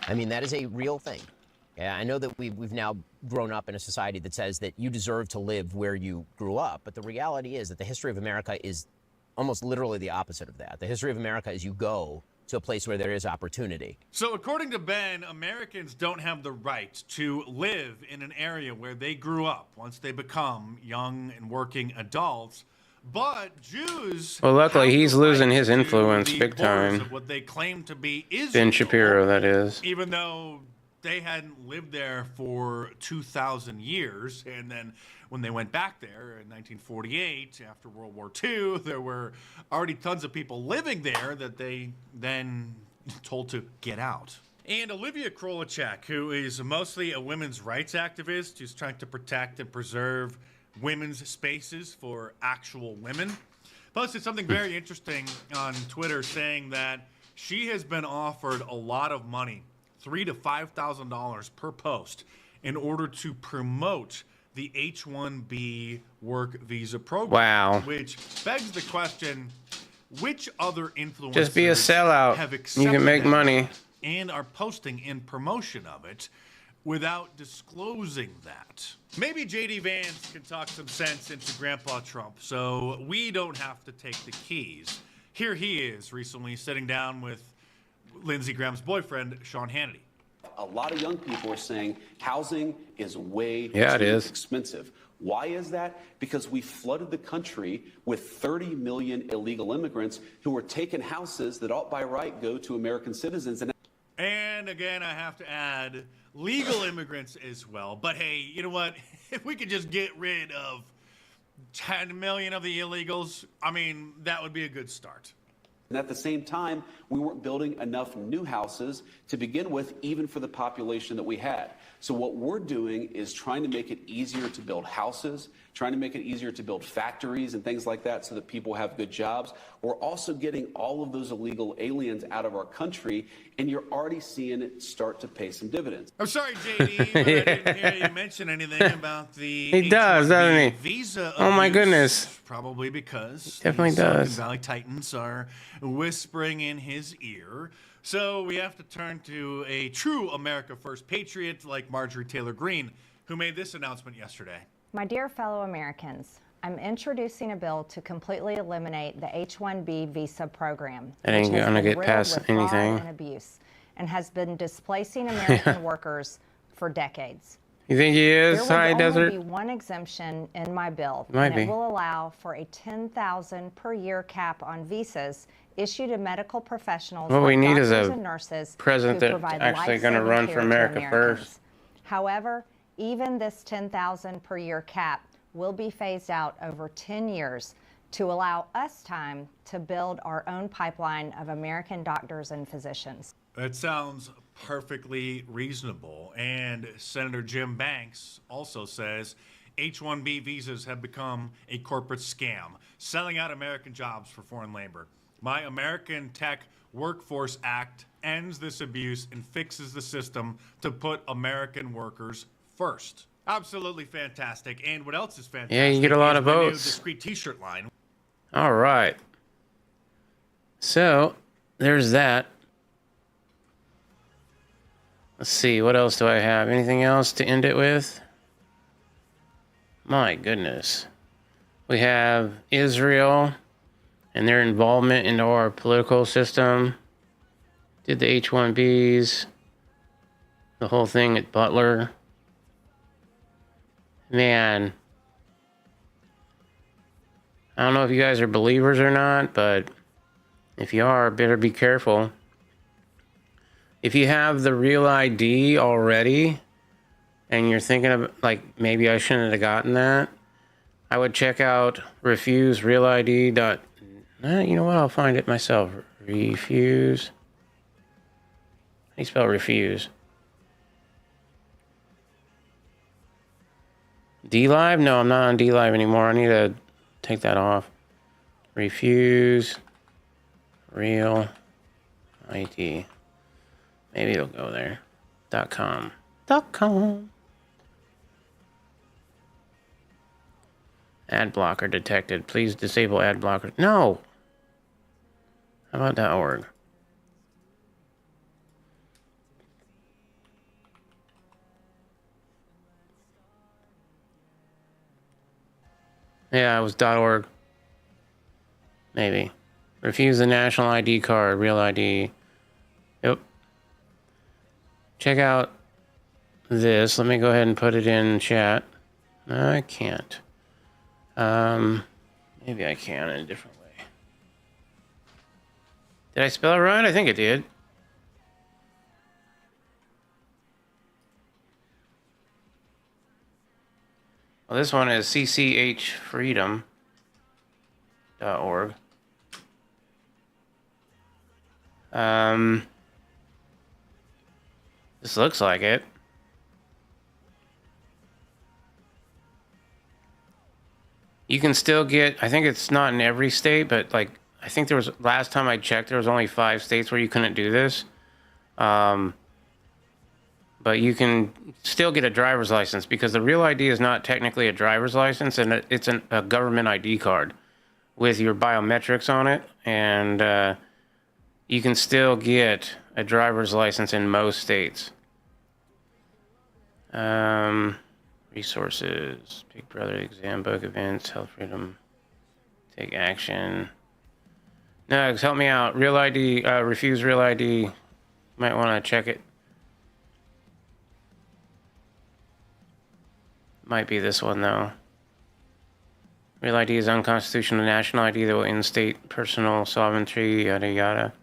I mean, that is a real thing. Yeah, I know that we've now grown up in a society that says that you deserve to live where you grew up, but the reality is that the history of America is almost literally the opposite of that. The history of America is you go to a place where there is opportunity. So according to Ben, Americans don't have the right to live in an area where they grew up once they become young and working adults. But Jews, well, luckily he's losing his influence big time. Of what they claim to be Israel, Ben Shapiro, that is. Even though they hadn't lived there for 2,000 years, and then when they went back there in 1948, after World War II, there were already tons of people living there that they then told to get out. And Olivia Krolichak, who is mostly a women's rights activist who's trying to protect and preserve women's spaces for actual women, posted something very interesting on Twitter saying that she has been offered a lot of money, $3,000 to $5,000 per post, in order to promote the H-1B work visa program. Wow. Which begs the question, which other influencers Just be a sellout. have You accepted can make that money. and are posting in promotion of it without disclosing that? Maybe JD Vance can talk some sense into Grandpa Trump so we don't have to take the keys. Here he is recently sitting down with Lindsey Graham's boyfriend, Sean Hannity. A lot of young people are saying housing is way too expensive. Why is that? Because we flooded the country with 30 million illegal immigrants who are taking houses that ought by right go to American citizens. And again, I have to add legal immigrants as well. But hey, you know what? If we could just get rid of 10 million of the illegals, I mean, that would be a good start. And at the same time, we weren't building enough new houses to begin with, even for the population that we had. So what we're doing is trying to make it easier to build houses, trying to make it easier to build factories and things like that so that people have good jobs. We're also getting all of those illegal aliens out of our country, and you're already seeing it start to pay some dividends. I'm sorry, JD, but I didn't hear you mention anything about the He does, doesn't he? visa Oh my abuse. goodness. Probably because Definitely the Silicon does. Valley Titans are whispering in his ear. So we have to turn to a true America First patriot like Marjorie Taylor Greene, who made this announcement yesterday. My dear fellow Americans, I'm introducing a bill to completely eliminate the H-1B visa program, That ain't which has gonna been get riddled past with fraud anything. and abuse, and has been displacing American workers for decades. You think he is, There High will Desert? only be one exemption in my bill, Might and be. it will allow for a $10,000 per year cap on visas issued to medical professionals What we like need is doctors a and nurses president who that's provide actually going to life-saving run care for to America Americans. first. However, even this $10,000 per year cap will be phased out over 10 years to allow us time to build our own pipeline of American doctors and physicians. That sounds perfectly reasonable. And Senator Jim Banks also says H-1B visas have become a corporate scam, selling out American jobs for foreign labor. My American Tech Workforce Act ends this abuse and fixes the system to put American workers first. Absolutely fantastic. And what else is fantastic? Yeah, you get a lot is of my new votes. discreet t-shirt line. All right. So, there's that. Let's see, what else do I have? Anything else to end it with? My goodness. We have Israel and their involvement into our political system. Did the H-1Bs. The whole thing at Butler. Man. I don't know if you guys are believers or not, but if you are, better be careful. If you have the real ID already, and you're thinking of, like, maybe I shouldn't have gotten that, I would check out refuserealid. You know what? I'll find it myself. Refuse. How do you spell refuse? DLive? No, I'm not on DLive anymore. I need to take that off. Refuse real ID. Maybe it'll go there. .com. .com. Ad blocker detected. Please disable ad blocker. No. How about .org? Yeah, it was .org. Maybe. Refuse the national ID card, real ID. Yep. Check out this. Let me go ahead and put it in chat. No, I can't. Maybe I can in a different way. Did I spell it right? I think it did. Well, this one is cchfreedom.org. This looks like it. You can still get, I think it's not in every state, but like, I think there was, last time I checked, there was only 5 states where you couldn't do this. But you can still get a driver's license because the Real ID is not technically a driver's license, and it's a government ID card with your biometrics on it. And you can still get a driver's license in most states. Resources, Big Brother, exam book, events, health freedom, take action. Nugs, help me out. Real ID, refuse Real ID. Might want to check it. Might be this one though. Real ID is unconstitutional. National ID that will instate personal sovereignty, yada yada.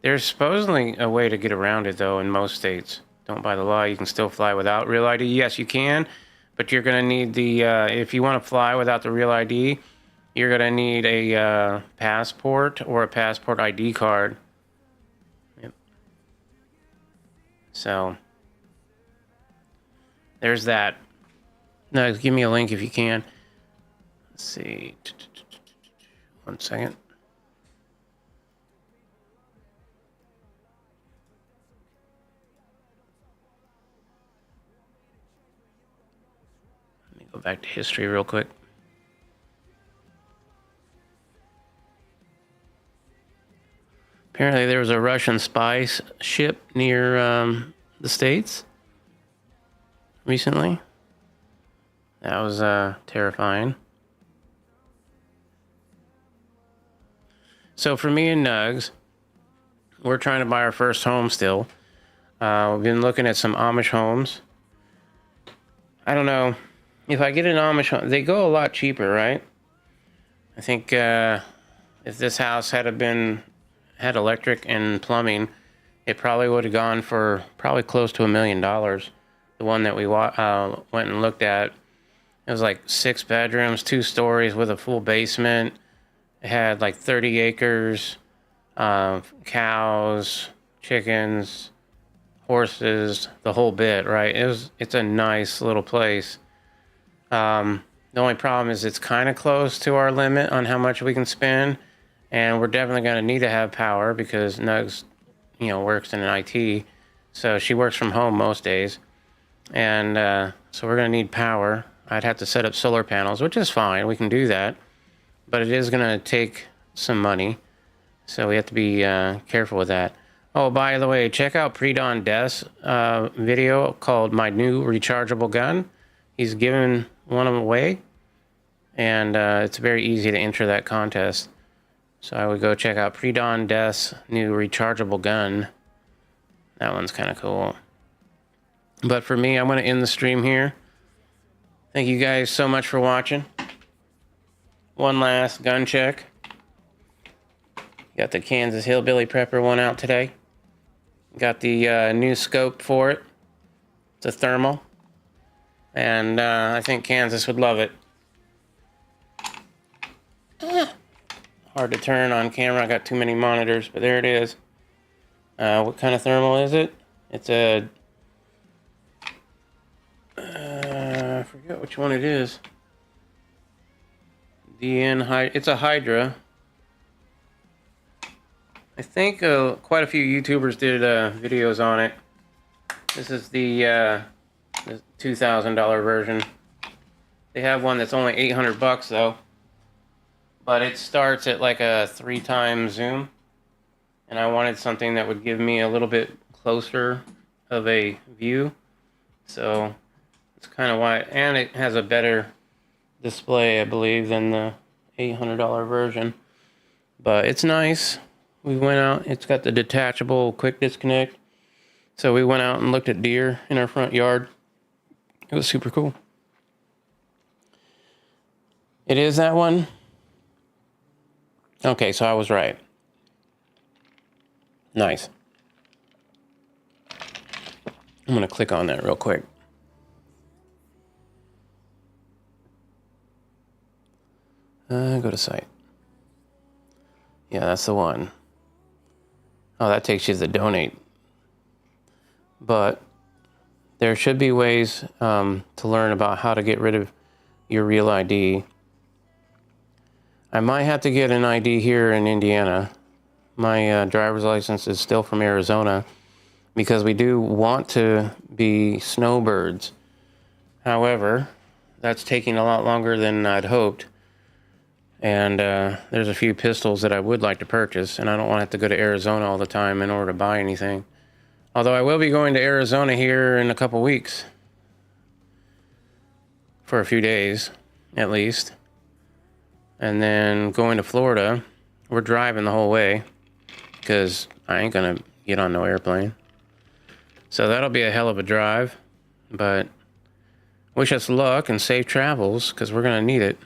There's supposedly a way to get around it though in most states. Don't buy the lie. You can still fly without Real ID. Yes, you can. But you're going to need the, if you want to fly without the Real ID, you're going to need a passport or a passport ID card. Yep. So, there's that. No, give me a link if you can. Let's see. 1 second. Go back to history real quick. Apparently there was a Russian spy ship near the States recently. That was terrifying. So for me and Nugs, we're trying to buy our first home still. We've been looking at some Amish homes. I don't know. If I get an Amish home, they go a lot cheaper, right? I think if this house had electric and plumbing, it probably would have gone for probably close to $1 million. The one that we went and looked at, it was like 6 bedrooms, 2 stories with a full basement. It had like 30 acres, cows, chickens, horses, the whole bit, right? It's a nice little place. The only problem is it's kind of close to our limit on how much we can spend, and we're definitely going to need to have power because Nugs, works in IT, so she works from home most days, and so we're going to need power. I'd have to set up solar panels, which is fine. We can do that, but it is going to take some money, so we have to be careful with that. Oh, by the way, check out Pre-Dawn Death's video called My New Rechargeable Gun. He's giving one of them away, and it's very easy to enter that contest. So I would go check out Pre-Dawn Death's new rechargeable gun. That one's kind of cool. But for me, I'm going to end the stream here. Thank you guys so much for watching. One last gun check. Got the Kansas Hillbilly Prepper one out today. Got the new scope for it. It's a thermal. And I think Kansas would love it. Hard to turn on camera. I got too many monitors, but there it is. What kind of thermal is it? It's a... I forget which one it is. It's a Hydra. I think quite a few YouTubers did videos on it. This is the $2,000 version. They have one that's only $800 though, but it starts at like a 3x zoom, and I wanted something that would give me a little bit closer of a view, so it's kind of why. And it has a better display, I believe, than the $800 version, but it's nice. We went out, it's got the detachable quick disconnect, so we went out and looked at deer in our front yard. It was super cool. It is that one? Okay, so I was right. Nice. I'm going to click on that real quick. Go to site. Yeah, that's the one. Oh, that takes you to the donate. But there should be ways to learn about how to get rid of your real ID. I might have to get an ID here in Indiana. My driver's license is still from Arizona because we do want to be snowbirds. However, that's taking a lot longer than I'd hoped. And there's a few pistols that I would like to purchase, and I don't want to have to go to Arizona all the time in order to buy anything. Although I will be going to Arizona here in a couple weeks. For a few days, at least. And then going to Florida. We're driving the whole way, because I ain't gonna get on no airplane. So that'll be a hell of a drive. But wish us luck and safe travels, because we're gonna need it.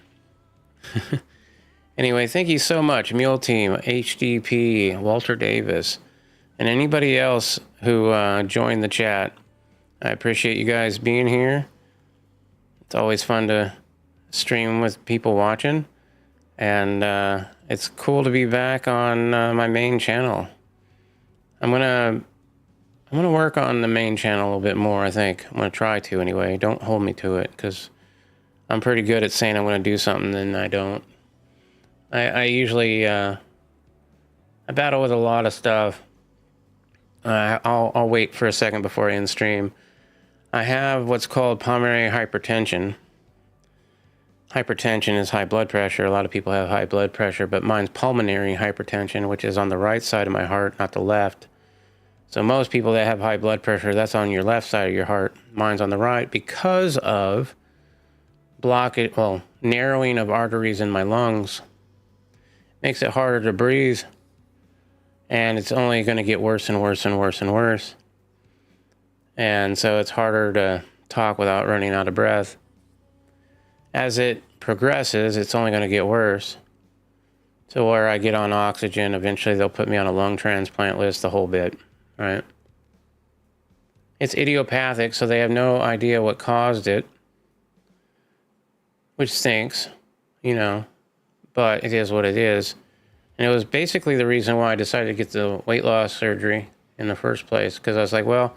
Anyway, thank you so much, Mule Team, HDP, Walter Davis, and anybody else who joined the chat. I appreciate you guys being here. It's always fun to stream with people watching, and it's cool to be back on my main channel. I'm gonna work on the main channel a little bit more. I think I'm gonna try to anyway. Don't hold me to it, because I'm pretty good at saying I'm gonna do something, then I don't. I usually I battle with a lot of stuff. I'll wait for a second before I end stream. I have what's called pulmonary hypertension. Hypertension is high blood pressure. A lot of people have high blood pressure, but mine's pulmonary hypertension, which is on the right side of my heart, not the left. So most people that have high blood pressure, that's on your left side of your heart. Mine's on the right because of narrowing of arteries in my lungs. Makes it harder to breathe. And it's only going to get worse and worse and worse and worse. And so it's harder to talk without running out of breath. As it progresses, it's only going to get worse. To where I get on oxygen, eventually they'll put me on a lung transplant list, the whole bit, right? It's idiopathic, so they have no idea what caused it. Which stinks, you know, but it is what it is. And it was basically the reason why I decided to get the weight loss surgery in the first place, because I was like, well,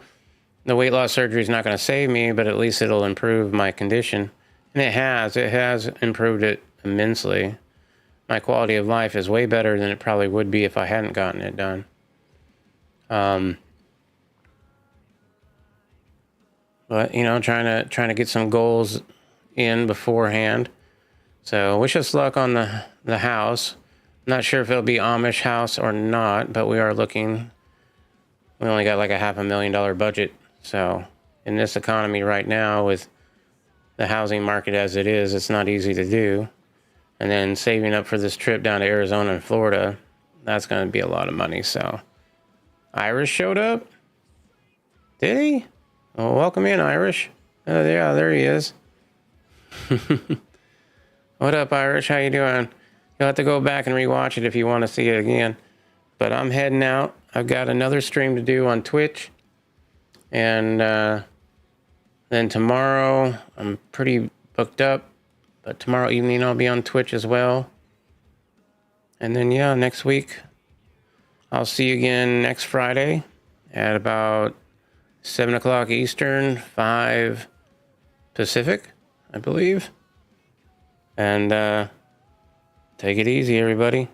the weight loss surgery is not going to save me, but at least it'll improve my condition. And it has improved it immensely. My quality of life is way better than it probably would be if I hadn't gotten it done. But, you know, trying to get some goals in beforehand. So wish us luck on the house. Not sure if it'll be Amish house or not, but we are looking. We only got like a $500,000 budget. So in this economy right now, with the housing market as it is, it's not easy to do. And then saving up for this trip down to Arizona and Florida, that's going to be a lot of money. So Irish showed up? Did he? Well, welcome in, Irish. Oh, yeah, there he is. What up, Irish? How you doing? You'll have to go back and rewatch it if you want to see it again. But I'm heading out. I've got another stream to do on Twitch. And then tomorrow, I'm pretty booked up. But tomorrow evening, I'll be on Twitch as well. And then, yeah, next week, I'll see you again next Friday at about 7 o'clock Eastern, 5 Pacific, I believe. And take it easy, everybody.